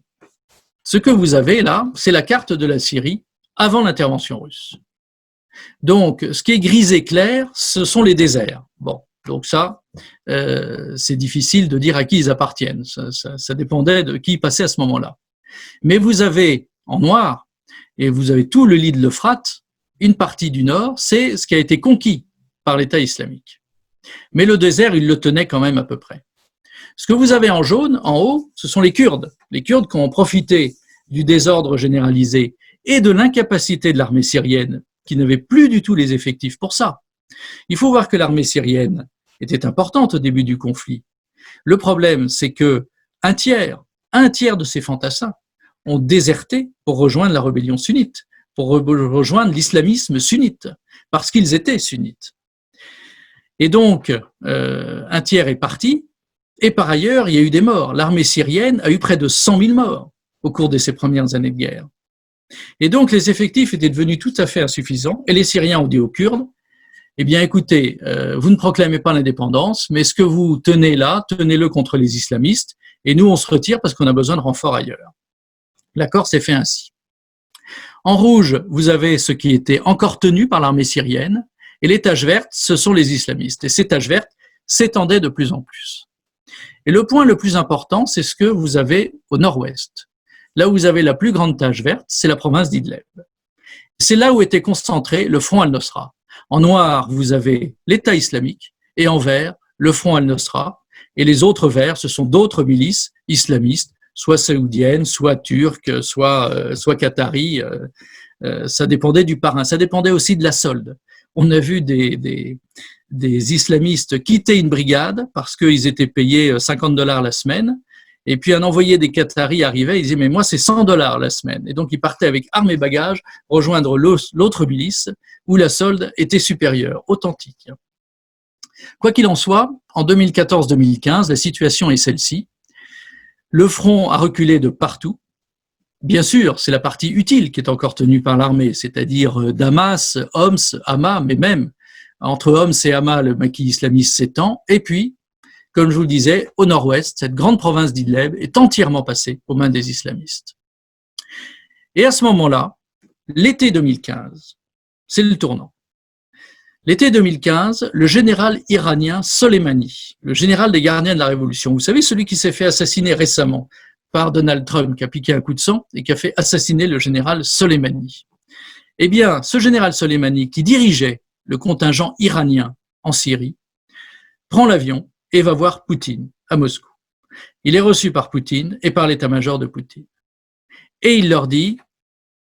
Ce que vous avez là, c'est la carte de la Syrie avant l'intervention russe. Donc, ce qui est grisé clair, ce sont les déserts. Bon, donc ça, c'est difficile de dire à qui ils appartiennent. Ça dépendait de qui passait à ce moment-là. Mais vous avez en noir, et vous avez tout le lit de l'Euphrate, une partie du nord, c'est ce qui a été conquis par l'État islamique. Mais le désert, il le tenait quand même à peu près. Ce que vous avez en jaune, en haut, ce sont les Kurdes. Les Kurdes qui ont profité du désordre généralisé et de l'incapacité de l'armée syrienne, qui n'avait plus du tout les effectifs pour ça. Il faut voir que l'armée syrienne était importante au début du conflit. Le problème, c'est que un tiers de ces fantassins ont déserté pour rejoindre la rébellion sunnite, pour rejoindre l'islamisme sunnite, parce qu'ils étaient sunnites. Et donc, un tiers est parti, et par ailleurs, il y a eu des morts. L'armée syrienne a eu près de 100 000 morts au cours de ces premières années de guerre. Et donc, les effectifs étaient devenus tout à fait insuffisants, et les Syriens ont dit aux Kurdes, eh bien, écoutez, vous ne proclamez pas l'indépendance, mais ce que vous tenez là, tenez-le contre les islamistes, et nous, on se retire parce qu'on a besoin de renforts ailleurs. L'accord s'est fait ainsi. En rouge, vous avez ce qui était encore tenu par l'armée syrienne, et les taches vertes, ce sont les islamistes. Et ces taches vertes s'étendaient de plus en plus. Et le point le plus important, c'est ce que vous avez au nord-ouest. Là où vous avez la plus grande tache verte, c'est la province d'Idleb. C'est là où était concentré le Front al-Nosra. En noir, vous avez l'État islamique, et en vert, le Front al-Nosra, et les autres verts, ce sont d'autres milices islamistes, soit saoudiennes, soit turques, soit qataris, ça dépendait du parrain, ça dépendait aussi de la solde. On a vu des islamistes quitter une brigade parce qu'ils étaient payés $50 la semaine, et puis un envoyé des Qataris arrivait, il disait « mais moi c'est $100 la semaine ». Et donc ils partaient avec armes et bagages rejoindre l'autre milice où la solde était supérieure, authentique. Quoi qu'il en soit, en 2014-2015, la situation est celle-ci. Le front a reculé de partout. Bien sûr, c'est la partie utile qui est encore tenue par l'armée, c'est-à-dire Damas, Homs, Hama, mais même entre Homs et Hama, le maquis islamiste s'étend. Et puis, comme je vous le disais, au nord-ouest, cette grande province d'Idleb est entièrement passée aux mains des islamistes. Et à ce moment-là, l'été 2015, c'est le tournant. L'été 2015, le général iranien Soleimani, le général des gardiens de la Révolution, vous savez, celui qui s'est fait assassiner récemment par Donald Trump, qui a piqué un coup de sang et qui a fait assassiner le général Soleimani. Eh bien, ce général Soleimani, qui dirigeait le contingent iranien en Syrie, prend l'avion et va voir Poutine à Moscou. Il est reçu par Poutine et par l'état-major de Poutine. Et il leur dit,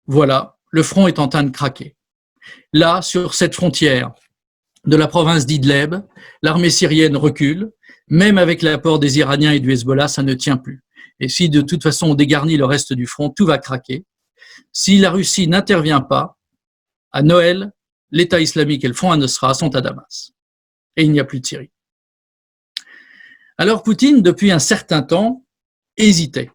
voilà, le front est en train de craquer. Là, sur cette frontière de la province d'Idleb, l'armée syrienne recule, même avec l'apport des Iraniens et du Hezbollah, ça ne tient plus. Et si de toute façon on dégarnit le reste du front, tout va craquer. Si la Russie n'intervient pas, à Noël, l'État islamique et le Front al-Nosra sont à Damas. Et il n'y a plus de Syrie. Alors Poutine, depuis un certain temps, hésitait.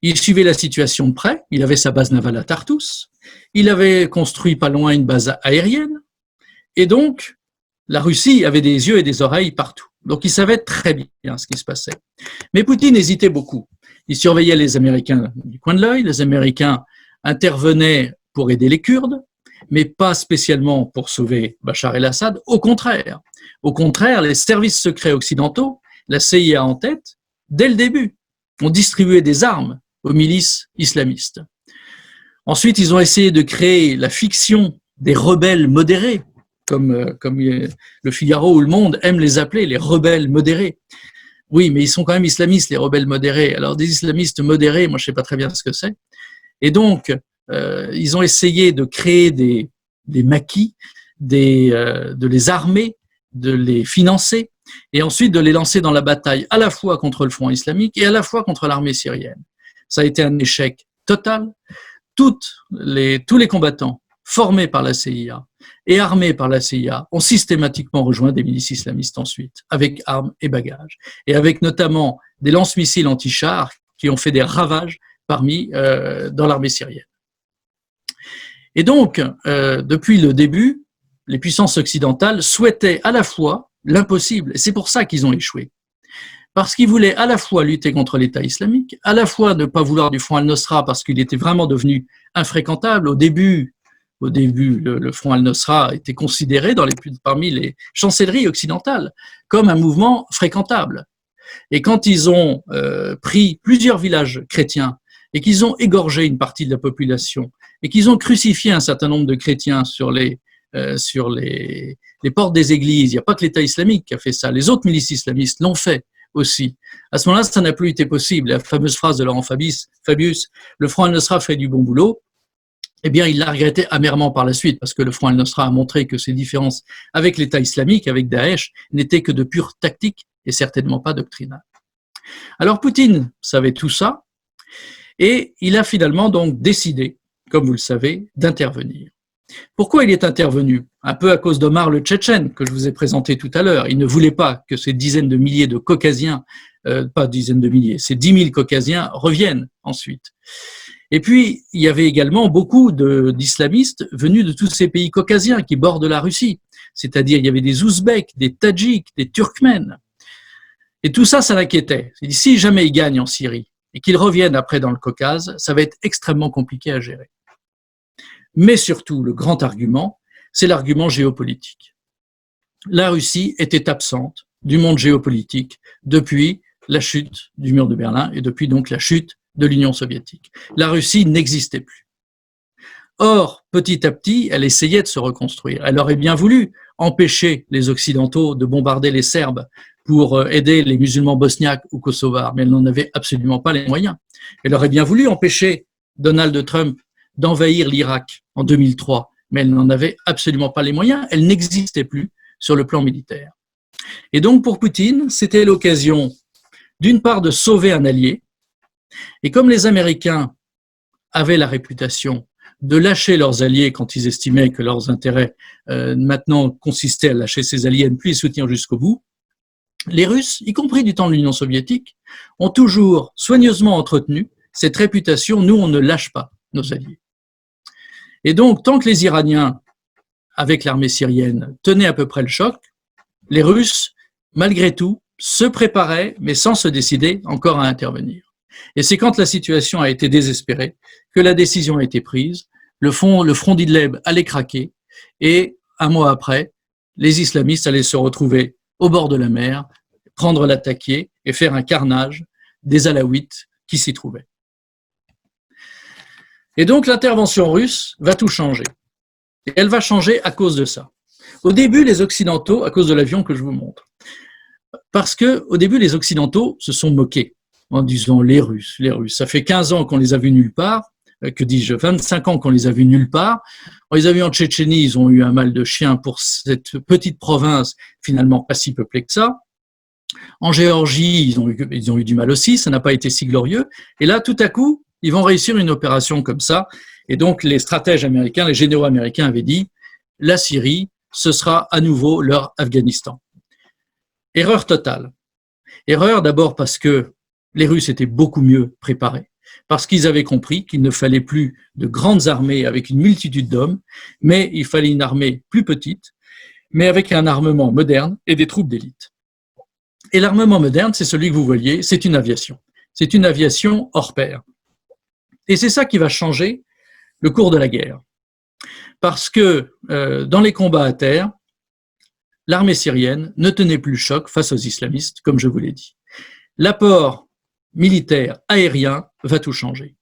Il suivait la situation de près, il avait sa base navale à Tartous, il avait construit pas loin une base aérienne, et donc la Russie avait des yeux et des oreilles partout. Donc il savait très bien ce qui se passait. Mais Poutine hésitait beaucoup. Il surveillait les Américains du coin de l'œil, les Américains intervenaient pour aider les Kurdes, mais pas spécialement pour sauver Bachar el-Assad. Au contraire, les services secrets occidentaux, la CIA en tête, dès le début, ont distribué des armes aux milices islamistes. Ensuite, ils ont essayé de créer la fiction des rebelles modérés, comme le Figaro ou le Monde aiment les appeler, les rebelles modérés. Oui, mais ils sont quand même islamistes, les rebelles modérés. Alors, des islamistes modérés, moi, je ne sais pas très bien ce que c'est. Et donc, ils ont essayé de créer des maquis, de les armer, de les financer, et ensuite de les lancer dans la bataille à la fois contre le front islamique et à la fois contre l'armée syrienne. Ça a été un échec total. Tous les combattants formés par la CIA et armés par la CIA ont systématiquement rejoint des milices islamistes ensuite, avec armes et bagages, et avec notamment des lance-missiles anti-chars qui ont fait des ravages dans l'armée syrienne. Et donc, depuis le début, les puissances occidentales souhaitaient à la fois l'impossible, et c'est pour ça qu'ils ont échoué. Parce qu'ils voulaient à la fois lutter contre l'État islamique, à la fois ne pas vouloir du front al-Nosra parce qu'il était vraiment devenu infréquentable. Au début, le front al-Nosra était considéré parmi les chancelleries occidentales comme un mouvement fréquentable. Et quand ils ont pris plusieurs villages chrétiens et qu'ils ont égorgé une partie de la population et qu'ils ont crucifié un certain nombre de chrétiens sur les portes des églises, il n'y a pas que l'État islamique qui a fait ça, les autres milices islamistes l'ont fait aussi. À ce moment-là, ça n'a plus été possible. La fameuse phrase de Laurent Fabius, le front al-Nosra fait du bon boulot, eh bien, il l'a regretté amèrement par la suite, parce que le front al-Nosra a montré que ses différences avec l'État islamique, avec Daesh, n'étaient que de pure tactique et certainement pas doctrinale. Alors, Poutine savait tout ça, et il a finalement donc décidé, comme vous le savez, d'intervenir. Pourquoi il est intervenu? Un peu à cause d'Omar le Tchétchène, que je vous ai présenté tout à l'heure. Il ne voulait pas que ces dizaines de milliers de Caucasiens, pas dizaines de milliers, ces 10 000 Caucasiens reviennent ensuite. Et puis, il y avait également beaucoup d'islamistes venus de tous ces pays caucasiens qui bordent la Russie. C'est-à-dire, il y avait des Ouzbeks, des Tadjiks, des Turkmènes. Et tout ça, ça l'inquiétait. Il dit, si jamais ils gagnent en Syrie et qu'ils reviennent après dans le Caucase, ça va être extrêmement compliqué à gérer. Mais surtout, le grand argument, c'est l'argument géopolitique. La Russie était absente du monde géopolitique depuis la chute du mur de Berlin et depuis donc la chute de l'Union soviétique. La Russie n'existait plus. Or, petit à petit, elle essayait de se reconstruire. Elle aurait bien voulu empêcher les Occidentaux de bombarder les Serbes pour aider les musulmans bosniaques ou kosovars, mais elle n'en avait absolument pas les moyens. Elle aurait bien voulu empêcher Donald Trump d'envahir l'Irak en 2003, mais elle n'en avait absolument pas les moyens, elle n'existait plus sur le plan militaire. Et donc pour Poutine, c'était l'occasion d'une part de sauver un allié, et comme les Américains avaient la réputation de lâcher leurs alliés quand ils estimaient que leurs intérêts maintenant consistaient à lâcher ces alliés et ne plus les soutenir jusqu'au bout, les Russes, y compris du temps de l'Union soviétique, ont toujours soigneusement entretenu cette réputation, nous on ne lâche pas nos alliés. Et donc, tant que les Iraniens, avec l'armée syrienne, tenaient à peu près le choc, les Russes, malgré tout, se préparaient, mais sans se décider encore à intervenir. Et c'est quand la situation a été désespérée que la décision a été prise, le front d'Idleb allait craquer, et un mois après, les islamistes allaient se retrouver au bord de la mer, prendre l'attaquer et faire un carnage des Alaouites qui s'y trouvaient. Et donc l'intervention russe va tout changer. Et elle va changer à cause de ça. Au début, les Occidentaux, à cause de l'avion que je vous montre, parce que au début, les Occidentaux se sont moqués en disant les Russes. Ça fait 15 ans qu'on les a vus nulle part, 25 ans qu'on les a vus nulle part. On les a vus en Tchétchénie, ils ont eu un mal de chien pour cette petite province, finalement pas si peuplée que ça. En Géorgie, ils ont eu du mal aussi, ça n'a pas été si glorieux. Et là, tout à coup, ils vont réussir une opération comme ça. Et donc, les stratèges américains, les généraux américains avaient dit « la Syrie, ce sera à nouveau leur Afghanistan ». Erreur totale. Erreur d'abord parce que les Russes étaient beaucoup mieux préparés. parce qu'ils avaient compris qu'il ne fallait plus de grandes armées avec une multitude d'hommes, mais il fallait une armée plus petite, mais avec un armement moderne et des troupes d'élite. Et l'armement moderne, c'est celui que vous voyez, c'est une aviation. C'est une aviation hors pair. Et c'est ça qui va changer le cours de la guerre. Parce que dans les combats à terre, l'armée syrienne ne tenait plus choc face aux islamistes, comme je vous l'ai dit. L'apport militaire aérien va tout changer.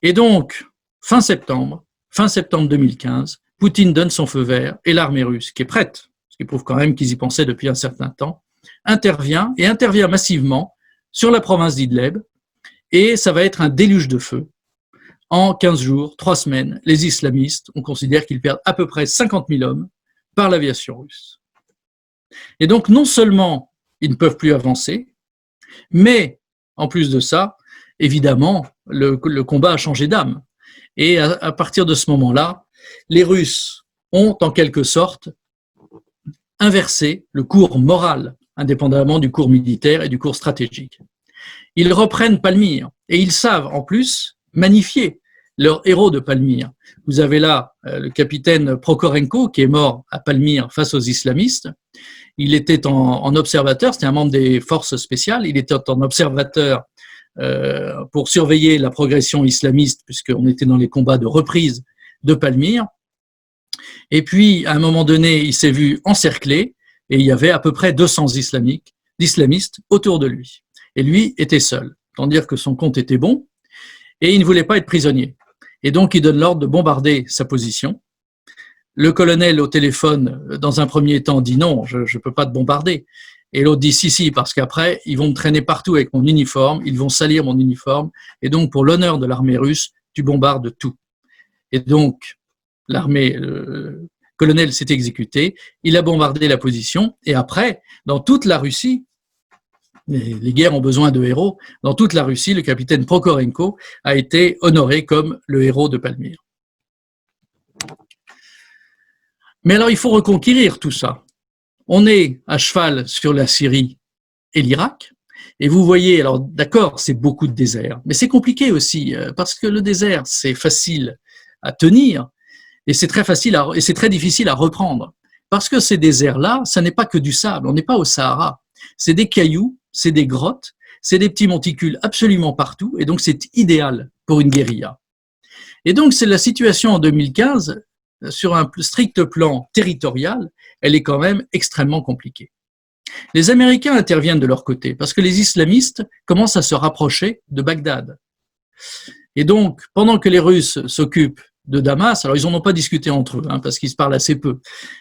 Et donc, fin septembre 2015, Poutine donne son feu vert et l'armée russe, qui est prête, ce qui prouve quand même qu'ils y pensaient depuis un certain temps, intervient massivement sur la province d'Idlib, et ça va être un déluge de feu. En 15 jours, 3 semaines, les islamistes, on considère qu'ils perdent à peu près 50 000 hommes par l'aviation russe. Et donc, non seulement ils ne peuvent plus avancer, mais en plus de ça, évidemment, le combat a changé d'âme. Et à partir de ce moment-là, les Russes ont en quelque sorte inversé le cours moral, indépendamment du cours militaire et du cours stratégique. Ils reprennent Palmyre et ils savent en plus magnifier leur héros de Palmyre. Vous avez là le capitaine Prokorenko qui est mort à Palmyre face aux islamistes. Il était en observateur, c'était un membre des forces spéciales, il était en observateur pour surveiller la progression islamiste puisqu'on était dans les combats de reprise de Palmyre. Et puis, à un moment donné, il s'est vu encerclé et il y avait à peu près 200 islamistes autour de lui. Et lui était seul, tant dire que son compte était bon et il ne voulait pas être prisonnier. Et donc, il donne l'ordre de bombarder sa position. Le colonel au téléphone, dans un premier temps, dit non, je ne peux pas te bombarder. Et l'autre dit si, parce qu'après, ils vont me traîner partout avec mon uniforme, ils vont salir mon uniforme, et donc pour l'honneur de l'armée russe, tu bombardes tout. Et donc, le colonel s'est exécuté, il a bombardé la position, et après, dans toute la Russie, les guerres ont besoin de héros, dans toute la Russie, le capitaine Prokorenko a été honoré comme le héros de Palmyre. Mais alors, il faut reconquérir tout ça. On est à cheval sur la Syrie et l'Irak, et vous voyez, alors d'accord, c'est beaucoup de désert, mais c'est compliqué aussi, parce que le désert, c'est facile à tenir, et c'est très difficile à reprendre. Parce que ces déserts-là, ça n'est pas que du sable, on n'est pas au Sahara. C'est des cailloux, c'est des grottes, c'est des petits monticules absolument partout, et donc c'est idéal pour une guérilla. Et donc c'est la situation en 2015, sur un strict plan territorial, elle est quand même extrêmement compliquée. Les Américains interviennent de leur côté, parce que les islamistes commencent à se rapprocher de Bagdad. Et donc, pendant que les Russes s'occupent de Damas, alors ils n'en ont pas discuté entre eux, parce qu'ils se parlent assez peu,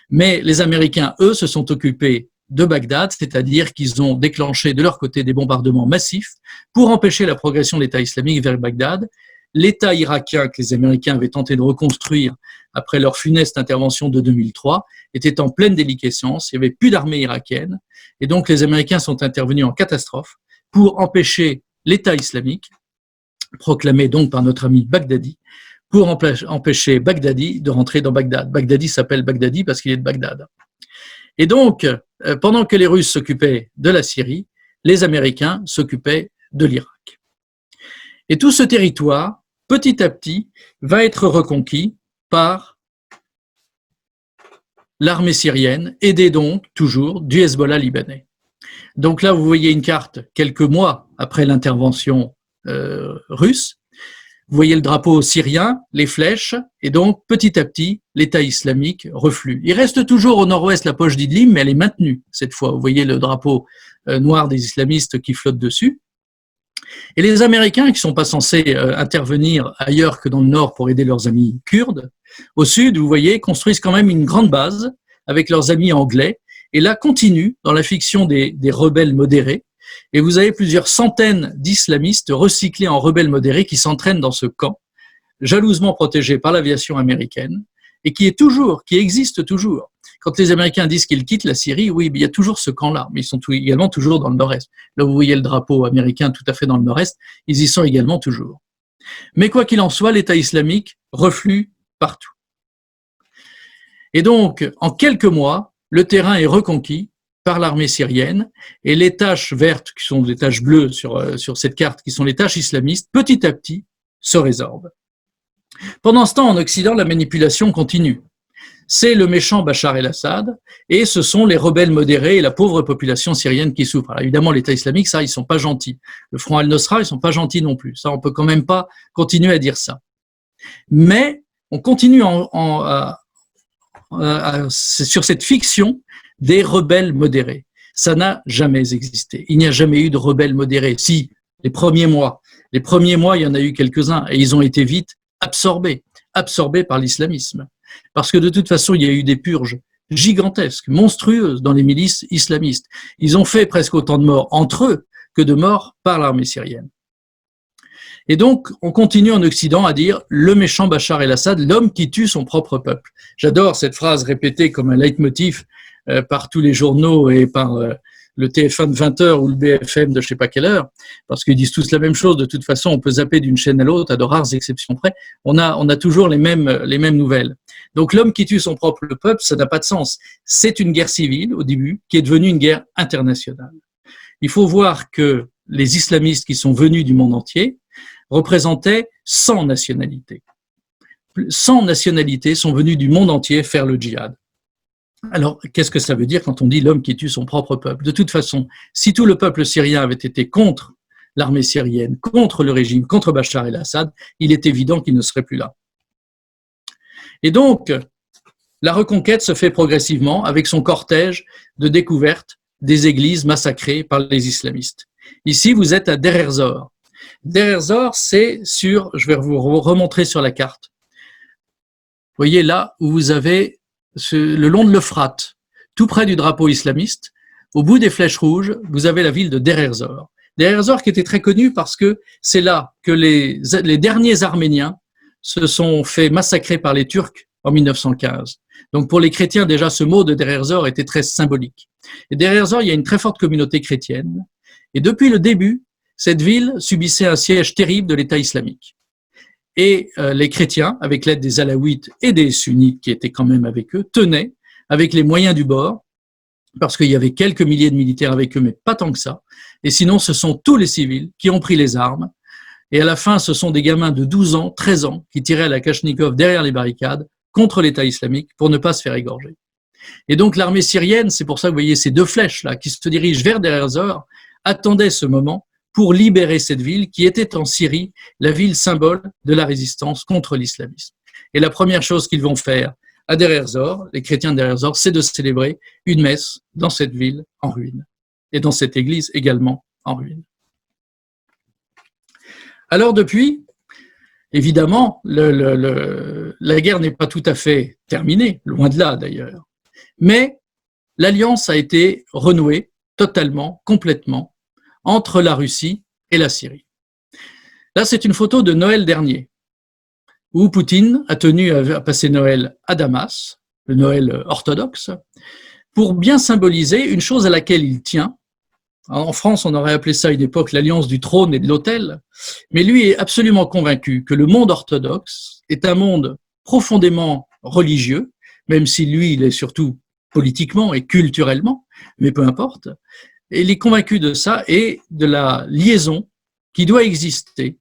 mais les Américains, eux, se sont occupés de Bagdad, c'est-à-dire qu'ils ont déclenché de leur côté des bombardements massifs pour empêcher la progression de l'État islamique vers Bagdad. L'État irakien que les Américains avaient tenté de reconstruire après leur funeste intervention de 2003 était en pleine déliquescence, il n'y avait plus d'armée irakienne, et donc les Américains sont intervenus en catastrophe pour empêcher l'État islamique, proclamé donc par notre ami Bagdadi, pour empêcher Bagdadi de rentrer dans Bagdad. Bagdadi s'appelle Bagdadi parce qu'il est de Bagdad. Et donc, pendant que les Russes s'occupaient de la Syrie, les Américains s'occupaient de l'Irak. Et tout ce territoire, petit à petit, va être reconquis par l'armée syrienne, aidée donc toujours du Hezbollah libanais. Donc là, vous voyez une carte quelques mois après l'intervention russe. Vous voyez le drapeau syrien, les flèches, et donc petit à petit, l'État islamique reflue. Il reste toujours au nord-ouest la poche d'Idlib, mais elle est maintenue cette fois. Vous voyez le drapeau noir des islamistes qui flotte dessus. Et les Américains, qui ne sont pas censés intervenir ailleurs que dans le nord pour aider leurs amis kurdes, au sud, vous voyez, construisent quand même une grande base avec leurs amis anglais, et là continuent dans la fiction des rebelles modérés. Et vous avez plusieurs centaines d'islamistes recyclés en rebelles modérés qui s'entraînent dans ce camp, jalousement protégé par l'aviation américaine, et qui existe toujours. Quand les Américains disent qu'ils quittent la Syrie, oui, il y a toujours ce camp-là, mais ils sont également toujours dans le nord-est. Là, vous voyez le drapeau américain tout à fait dans le nord-est, ils y sont également toujours. Mais quoi qu'il en soit, l'État islamique reflue partout. Et donc, en quelques mois, le terrain est reconquis par l'armée syrienne, et les taches vertes, qui sont des taches bleues sur cette carte, qui sont les taches islamistes, petit à petit se résorbent. Pendant ce temps, en Occident, la manipulation continue. C'est le méchant Bachar el-Assad et ce sont les rebelles modérés et la pauvre population syrienne qui souffre. Alors évidemment, l'État islamique, ça, ils sont pas gentils. Le Front al-Nosra, ils sont pas gentils non plus. Ça, on peut quand même pas continuer à dire ça. Mais on continue sur cette fiction des rebelles modérés. Ça n'a jamais existé. Il n'y a jamais eu de rebelles modérés. Si, les premiers mois, il y en a eu quelques-uns et ils ont été vite absorbés par l'islamisme. Parce que de toute façon, il y a eu des purges gigantesques, monstrueuses dans les milices islamistes. Ils ont fait presque autant de morts entre eux que de morts par l'armée syrienne. Et donc, on continue en Occident à dire le méchant Bachar el-Assad, l'homme qui tue son propre peuple. J'adore cette phrase répétée comme un leitmotiv par tous les journaux et par le TF1 de 20h ou le BFM de je sais pas quelle heure, parce qu'ils disent tous la même chose. De toute façon, on peut zapper d'une chaîne à l'autre, à de rares exceptions près. On a toujours les mêmes nouvelles. Donc, l'homme qui tue son propre peuple, ça n'a pas de sens. C'est une guerre civile, au début, qui est devenue une guerre internationale. Il faut voir que les islamistes qui sont venus du monde entier représentaient 100 nationalités. 100 nationalités sont venues du monde entier faire le djihad. Alors, qu'est-ce que ça veut dire quand on dit l'homme qui tue son propre peuple? De toute façon, si tout le peuple syrien avait été contre l'armée syrienne, contre le régime, contre Bachar el-Assad, il est évident qu'il ne serait plus là. Et donc, la reconquête se fait progressivement avec son cortège de découvertes des églises massacrées par les islamistes. Ici, vous êtes à Deir ez-Zor. Deir ez-Zor, c'est sur, je vais vous remontrer sur la carte. Vous voyez là où vous avez le long de l'Euphrate, tout près du drapeau islamiste, au bout des flèches rouges, vous avez la ville de Deir ez-Zor. Deir ez-Zor qui était très connue parce que c'est là que les derniers Arméniens se sont fait massacrer par les Turcs en 1915. Donc pour les chrétiens, déjà, ce mot de Deir ez-Zor était très symbolique. Et Deir ez-Zor, il y a une très forte communauté chrétienne. Et depuis le début, cette ville subissait un siège terrible de l'État islamique. Et les chrétiens, avec l'aide des alaouites et des sunnites qui étaient quand même avec eux, tenaient avec les moyens du bord, parce qu'il y avait quelques milliers de militaires avec eux, mais pas tant que ça. Et sinon, ce sont tous les civils qui ont pris les armes. Et à la fin, ce sont des gamins de 12 ans, 13 ans, qui tiraient à la Kalachnikov derrière les barricades contre l'État islamique pour ne pas se faire égorger. Et donc l'armée syrienne, c'est pour ça que vous voyez ces deux flèches-là qui se dirigent vers Deir ez-Zor, attendaient ce moment pour libérer cette ville qui était en Syrie, la ville symbole de la résistance contre l'islamisme. Et la première chose qu'ils vont faire à Deir ez-Zor, les chrétiens de Deir ez-Zor, c'est de célébrer une messe dans cette ville en ruine, et dans cette église également en ruine. Alors depuis, évidemment, la guerre n'est pas tout à fait terminée, loin de là d'ailleurs, mais l'alliance a été renouée totalement, complètement, entre la Russie et la Syrie. Là, c'est une photo de Noël dernier, où Poutine a tenu à passer Noël à Damas, le Noël orthodoxe, pour bien symboliser une chose à laquelle il tient. En France, on aurait appelé ça à une époque l'alliance du trône et de l'autel, mais lui est absolument convaincu que le monde orthodoxe est un monde profondément religieux, même si lui, il est surtout politiquement et culturellement, mais peu importe. Et il est convaincu de ça et de la liaison qui doit exister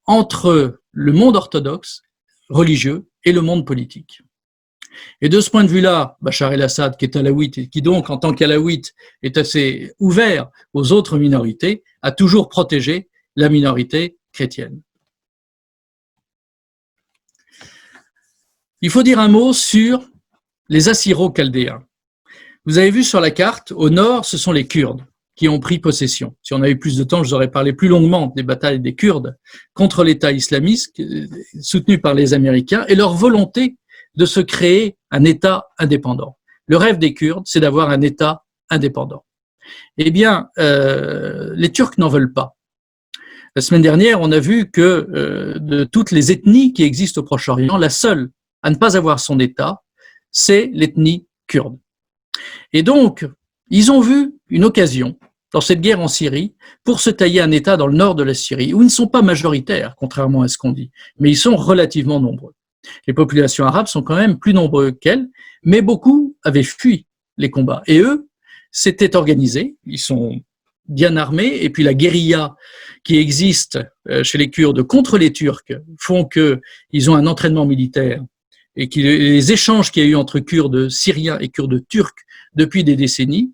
entre le monde orthodoxe, religieux, et le monde politique. Et de ce point de vue-là, Bachar el-Assad, qui est alaouite et qui donc, en tant qu'alaouite, est assez ouvert aux autres minorités, a toujours protégé la minorité chrétienne. Il faut dire un mot sur les Assyro-Chaldéens. Vous avez vu sur la carte, au nord, ce sont les Kurdes qui ont pris possession. Si on avait plus de temps, je vous aurais parlé plus longuement des batailles des Kurdes contre l'État islamiste soutenu par les Américains et leur volonté de se créer un État indépendant. Le rêve des Kurdes, c'est d'avoir un État indépendant. Eh bien, les Turcs n'en veulent pas. La semaine dernière, on a vu que de toutes les ethnies qui existent au Proche-Orient, la seule à ne pas avoir son État, c'est l'ethnie kurde. Et donc, ils ont vu une occasion dans cette guerre en Syrie pour se tailler un État dans le nord de la Syrie, où ils ne sont pas majoritaires, contrairement à ce qu'on dit, mais ils sont relativement nombreux. Les populations arabes sont quand même plus nombreuses qu'elles, mais beaucoup avaient fui les combats. Et eux, s'étaient organisés, ils sont bien armés, et puis la guérilla qui existe chez les Kurdes contre les Turcs font qu'ils ont un entraînement militaire et que les échanges qu'il y a eu entre Kurdes syriens et Kurdes turcs depuis des décennies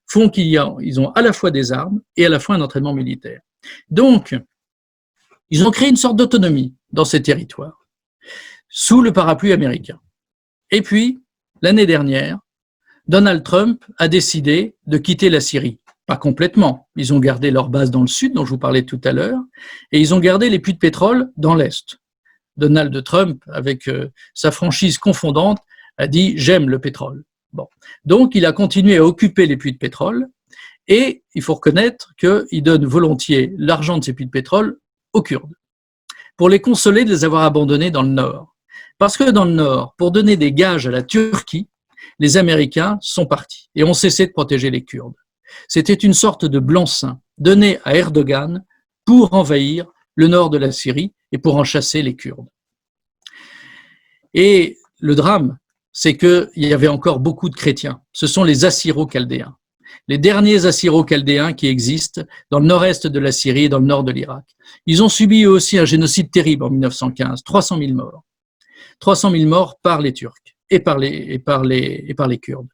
font qu'ils ont à la fois des armes et à la fois un entraînement militaire. Donc, ils ont créé une sorte d'autonomie dans ces territoires, sous le parapluie américain. Et puis, l'année dernière, Donald Trump a décidé de quitter la Syrie. Pas complètement. Ils ont gardé leur base dans le sud, dont je vous parlais tout à l'heure, et ils ont gardé les puits de pétrole dans l'est. Donald Trump, avec sa franchise confondante, a dit « j'aime le pétrole ». Bon. Donc, il a continué à occuper les puits de pétrole, et il faut reconnaître qu'il donne volontiers l'argent de ces puits de pétrole aux Kurdes, pour les consoler de les avoir abandonnés dans le nord. Parce que dans le nord, pour donner des gages à la Turquie, les Américains sont partis et ont cessé de protéger les Kurdes. C'était une sorte de blanc-seing donné à Erdogan pour envahir le nord de la Syrie et pour en chasser les Kurdes. Et le drame, c'est qu'il y avait encore beaucoup de chrétiens. Ce sont les Assyro-Chaldéens. Les derniers Assyro-Chaldéens qui existent dans le nord-est de la Syrie et dans le nord de l'Irak. Ils ont subi eux aussi un génocide terrible en 1915, 300 000 morts. 300 000 morts par les Turcs et par les Kurdes.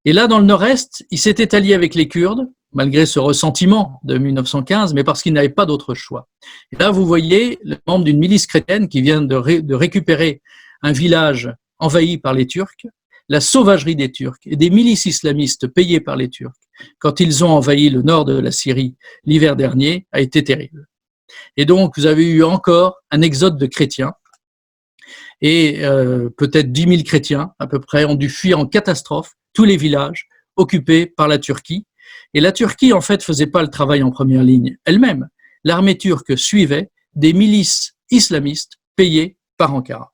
Et là, dans le nord-est, ils s'étaient alliés avec les Kurdes, malgré ce ressentiment de 1915, mais parce qu'ils n'avaient pas d'autre choix. Et là, vous voyez le membre d'une milice chrétienne qui vient de récupérer un village envahi par les Turcs, la sauvagerie des Turcs et des milices islamistes payées par les Turcs quand ils ont envahi le nord de la Syrie l'hiver dernier a été terrible. Et donc, vous avez eu encore un exode de chrétiens et peut-être 10 000 chrétiens à peu près ont dû fuir en catastrophe tous les villages occupés par la Turquie. Et la Turquie, en fait, faisait pas le travail en première ligne elle-même. L'armée turque suivait des milices islamistes payées par Ankara.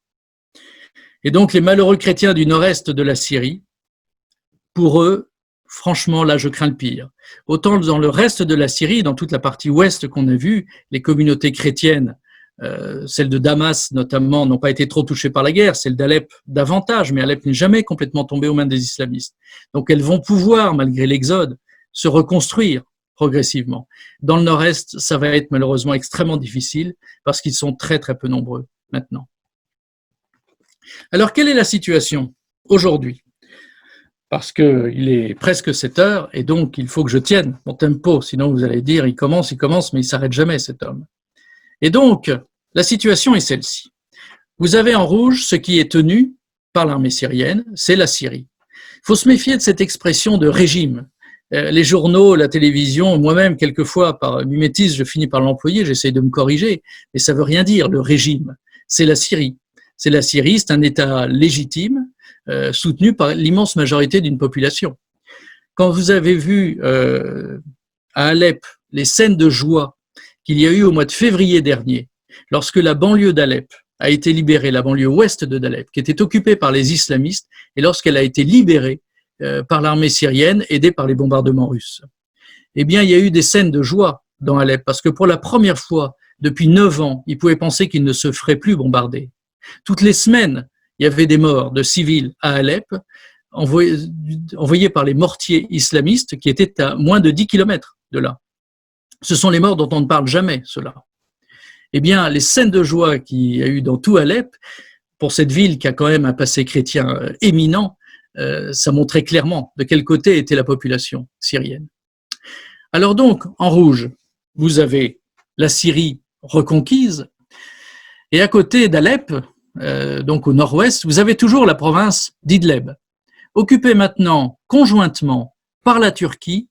Et donc, les malheureux chrétiens du nord-est de la Syrie, pour eux, franchement, là, je crains le pire. Autant dans le reste de la Syrie, dans toute la partie ouest qu'on a vue, les communautés chrétiennes, celles de Damas notamment, n'ont pas été trop touchées par la guerre, celles d'Alep davantage, mais Alep n'est jamais complètement tombée aux mains des islamistes. Donc, elles vont pouvoir, malgré l'exode, se reconstruire progressivement. Dans le nord-est, ça va être malheureusement extrêmement difficile parce qu'ils sont très très peu nombreux maintenant. Alors, quelle est la situation aujourd'hui? Parce qu'il est presque 7 heures et donc il faut que je tienne mon tempo, sinon vous allez dire il commence, mais il s'arrête jamais cet homme. Et donc, la situation est celle-ci. Vous avez en rouge ce qui est tenu par l'armée syrienne, c'est la Syrie. Il faut se méfier de cette expression de régime. Les journaux, la télévision, moi-même, quelquefois, par mimétisme, je finis par l'employer, j'essaie de me corriger, mais ça veut rien dire, le régime. C'est la Syrie. C'est la Syrie, c'est un État légitime, soutenu par l'immense majorité d'une population. Quand vous avez vu à Alep les scènes de joie qu'il y a eu au mois de février dernier, lorsque la banlieue d'Alep a été libérée, la banlieue ouest de d'Alep, qui était occupée par les islamistes, et lorsqu'elle a été libérée par l'armée syrienne, aidée par les bombardements russes. Eh bien, il y a eu des scènes de joie dans Alep, parce que pour la première fois depuis 9 ans, ils pouvaient penser qu'ils ne se feraient plus bombarder. Toutes les semaines, il y avait des morts de civils à Alep, envoyés par les mortiers islamistes qui étaient à moins de 10 kilomètres de là. Ce sont les morts dont on ne parle jamais, ceux-là. Eh bien, les scènes de joie qu'il y a eu dans tout Alep, pour cette ville qui a quand même un passé chrétien éminent, ça montrait clairement de quel côté était la population syrienne. Alors donc, en rouge, vous avez la Syrie reconquise, et à côté d'Alep, donc au nord-ouest, vous avez toujours la province d'Idleb, occupée maintenant conjointement par la Turquie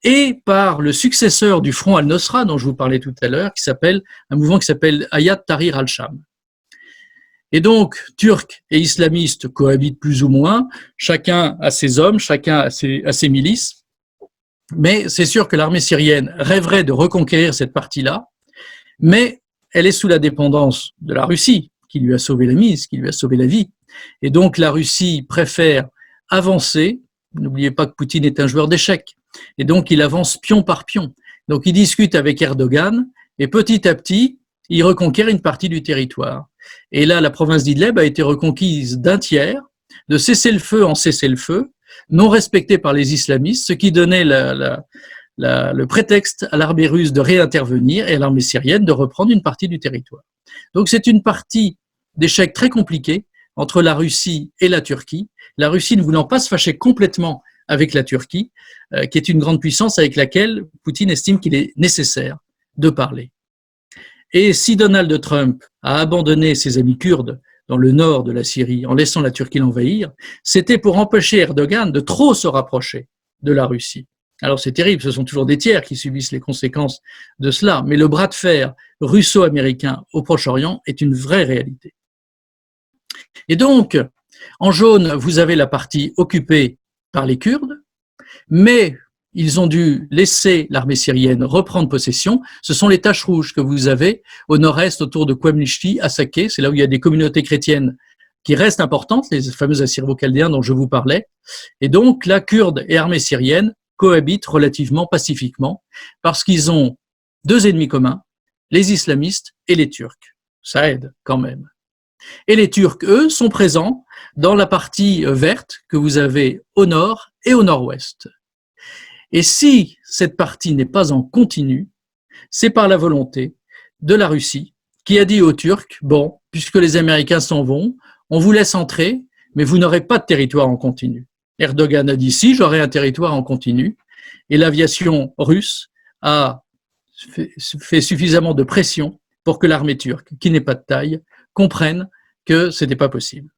et par le successeur du front al-Nosra dont je vous parlais tout à l'heure, un mouvement qui s'appelle Hayat Tahrir al-Sham. Et donc, Turcs et islamistes cohabitent plus ou moins, chacun a ses hommes, chacun a ses milices, mais c'est sûr que l'armée syrienne rêverait de reconquérir cette partie-là, mais elle est sous la dépendance de la Russie, qui lui a sauvé la mise, qui lui a sauvé la vie. Et donc, la Russie préfère avancer. N'oubliez pas que Poutine est un joueur d'échecs. Et donc, il avance pion par pion. Donc, il discute avec Erdogan et petit à petit, il reconquiert une partie du territoire. Et là, la province d'Idleb a été reconquise d'un tiers, de cessez-le-feu en cessez-le-feu, non respectée par les islamistes, ce qui donnait le prétexte à l'armée russe de réintervenir et à l'armée syrienne de reprendre une partie du territoire. Donc c'est une partie d'échec très compliquée entre la Russie et la Turquie, la Russie ne voulant pas se fâcher complètement avec la Turquie, qui est une grande puissance avec laquelle Poutine estime qu'il est nécessaire de parler. Et si Donald Trump a abandonné ses amis kurdes dans le nord de la Syrie en laissant la Turquie l'envahir, c'était pour empêcher Erdogan de trop se rapprocher de la Russie. Alors c'est terrible, ce sont toujours des tiers qui subissent les conséquences de cela, mais le bras de fer russo-américain au Proche-Orient est une vraie réalité. Et donc, en jaune, vous avez la partie occupée par les Kurdes, mais ils ont dû laisser l'armée syrienne reprendre possession. Ce sont les taches rouges que vous avez au nord-est autour de Qamishli, à Saké, c'est là où il y a des communautés chrétiennes qui restent importantes, les fameux Assyro-Chaldéens dont je vous parlais. Et donc, la Kurde et l'armée syrienne cohabitent relativement pacifiquement parce qu'ils ont deux ennemis communs, les islamistes et les Turcs. Ça aide quand même. Et les Turcs, eux, sont présents dans la partie verte que vous avez au nord et au nord-ouest. Et si cette partie n'est pas en continu, c'est par la volonté de la Russie qui a dit aux Turcs, bon, puisque les Américains s'en vont, on vous laisse entrer, mais vous n'aurez pas de territoire en continu. Erdogan a dit, si, j'aurai un territoire en continu, et l'aviation russe a fait suffisamment de pression pour que l'armée turque, qui n'est pas de taille, comprenne que ce n'était pas possible.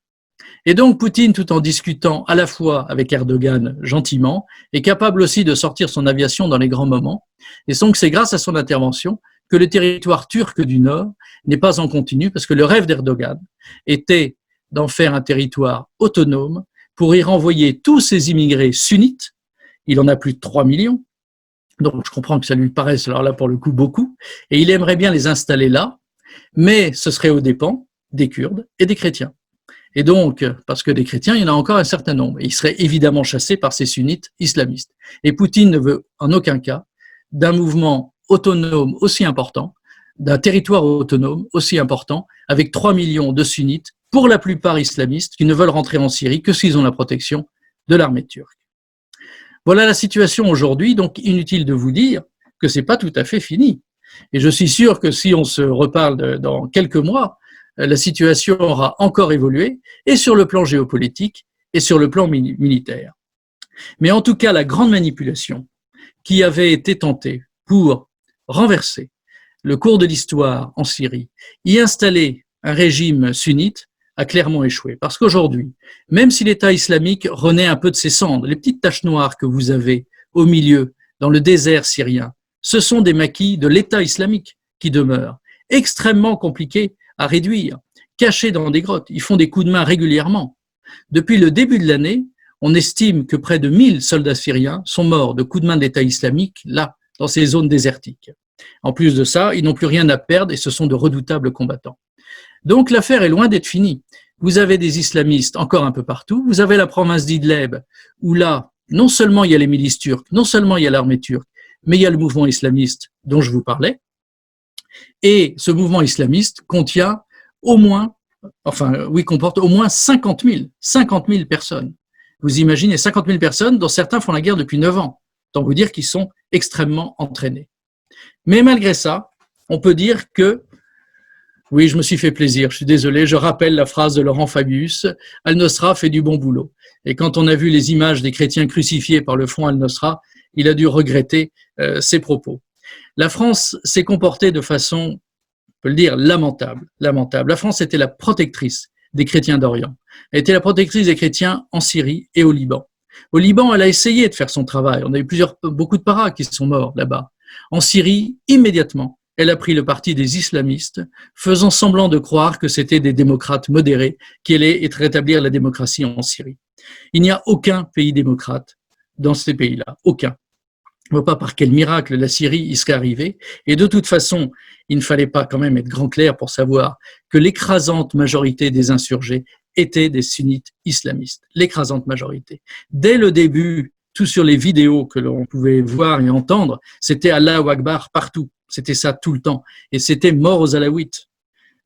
Et donc Poutine, tout en discutant à la fois avec Erdogan gentiment, est capable aussi de sortir son aviation dans les grands moments. Et donc c'est grâce à son intervention que le territoire turc du Nord n'est pas en continu, parce que le rêve d'Erdogan était d'en faire un territoire autonome pour y renvoyer tous ces immigrés sunnites. Il en a plus de 3 millions, donc je comprends que ça lui paraisse alors là pour le coup beaucoup, et il aimerait bien les installer là, mais ce serait aux dépens des Kurdes et des chrétiens. Et donc, parce que des chrétiens, il y en a encore un certain nombre, et ils seraient évidemment chassés par ces sunnites islamistes. Et Poutine ne veut en aucun cas d'un mouvement autonome aussi important, d'un territoire autonome aussi important, avec 3 millions de sunnites, pour la plupart islamistes, qui ne veulent rentrer en Syrie que s'ils ont la protection de l'armée turque. Voilà la situation aujourd'hui, donc inutile de vous dire que c'est pas tout à fait fini. Et je suis sûr que si on se reparle dans quelques mois, la situation aura encore évolué, et sur le plan géopolitique, et sur le plan militaire. Mais en tout cas, la grande manipulation qui avait été tentée pour renverser le cours de l'histoire en Syrie, y installer un régime sunnite, a clairement échoué. Parce qu'aujourd'hui, même si l'État islamique renaît un peu de ses cendres, les petites taches noires que vous avez au milieu, dans le désert syrien, ce sont des maquis de l'État islamique qui demeurent, extrêmement compliqués à réduire, cachés dans des grottes. Ils font des coups de main régulièrement. Depuis le début de l'année, on estime que près de 1000 soldats syriens sont morts de coups de main de l'État islamique, là, dans ces zones désertiques. En plus de ça, ils n'ont plus rien à perdre et ce sont de redoutables combattants. Donc l'affaire est loin d'être finie. Vous avez des islamistes encore un peu partout. Vous avez la province d'Idlib, où là, non seulement il y a les milices turques, non seulement il y a l'armée turque, mais il y a le mouvement islamiste dont je vous parlais. Et ce mouvement islamiste contient au moins, comporte au moins 50 000 personnes. Vous imaginez 50 000 personnes, dont certains font la guerre depuis 9 ans. Tant vous dire qu'ils sont extrêmement entraînés. Mais malgré ça, on peut dire que, oui, je me suis fait plaisir, je suis désolé, je rappelle la phrase de Laurent Fabius, Al-Nosra fait du bon boulot. Et quand on a vu les images des chrétiens crucifiés par le front Al-Nosra, il a dû regretter ses propos. La France s'est comportée de façon, on peut le dire, lamentable. La France était la protectrice des chrétiens d'Orient. Elle était la protectrice des chrétiens en Syrie et au Liban. Au Liban, elle a essayé de faire son travail. On a eu beaucoup de paras qui sont morts là-bas. En Syrie, immédiatement, elle a pris le parti des islamistes, faisant semblant de croire que c'était des démocrates modérés qui allaient rétablir la démocratie en Syrie. Il n'y a aucun pays démocrate dans ces pays-là, aucun. On ne voit pas par quel miracle la Syrie y serait arrivée. Et de toute façon, il ne fallait pas quand même être grand clair pour savoir que l'écrasante majorité des insurgés étaient des sunnites islamistes. L'écrasante majorité. Dès le début, tout sur les vidéos que l'on pouvait voir et entendre, c'était Allahu Akbar partout. C'était ça tout le temps. Et c'était mort aux Alaouites.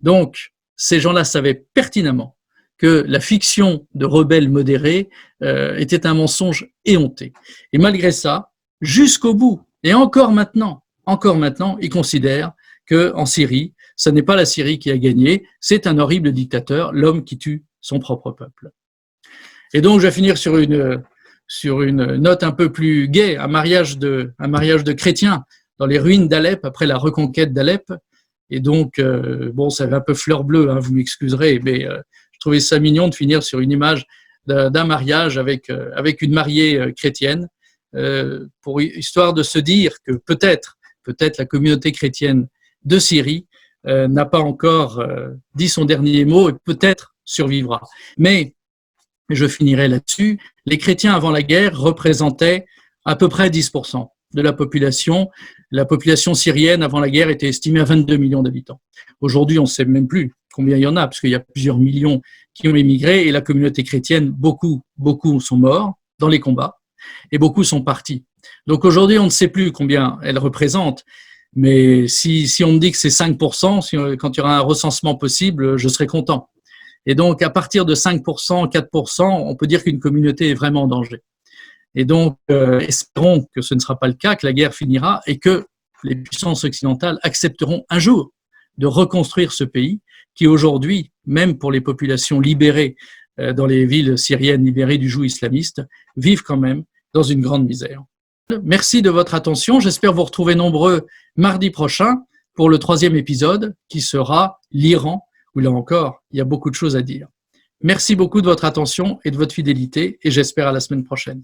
Donc, ces gens-là savaient pertinemment que la fiction de rebelles modérés était un mensonge éhonté. Et malgré ça, jusqu'au bout, et encore maintenant, ils considèrent qu'en Syrie, ce n'est pas la Syrie qui a gagné, c'est un horrible dictateur, l'homme qui tue son propre peuple. Et donc, je vais finir sur une note un peu plus gaie, un mariage de chrétiens dans les ruines d'Alep, après la reconquête d'Alep. Et donc, bon, ça fait un peu fleur bleue, hein, vous m'excuserez, mais je trouvais ça mignon de finir sur une image d'un mariage avec une mariée chrétienne, pour histoire de se dire que peut-être la communauté chrétienne de Syrie n'a pas encore dit son dernier mot et peut-être survivra. Mais je finirai là-dessus. Les chrétiens avant la guerre représentaient à peu près 10% de la population. La population syrienne avant la guerre était estimée à 22 millions d'habitants. Aujourd'hui, on ne sait même plus combien il y en a, parce qu'il y a plusieurs millions qui ont émigré, et la communauté chrétienne, beaucoup sont morts dans les combats, et beaucoup sont partis. Donc aujourd'hui, on ne sait plus combien elle représente, mais si on me dit que c'est 5%, quand il y aura un recensement possible, je serai content. Et donc, à partir de 5%, 4%, on peut dire qu'une communauté est vraiment en danger. Et donc, espérons que ce ne sera pas le cas, que la guerre finira et que les puissances occidentales accepteront un jour de reconstruire ce pays qui aujourd'hui, même pour les populations libérées dans les villes syriennes libérées du joug islamiste, vivent quand même dans une grande misère. Merci de votre attention. J'espère vous retrouver nombreux mardi prochain pour le 3e épisode qui sera l'Iran, où là encore, il y a beaucoup de choses à dire. Merci beaucoup de votre attention et de votre fidélité et j'espère à la semaine prochaine.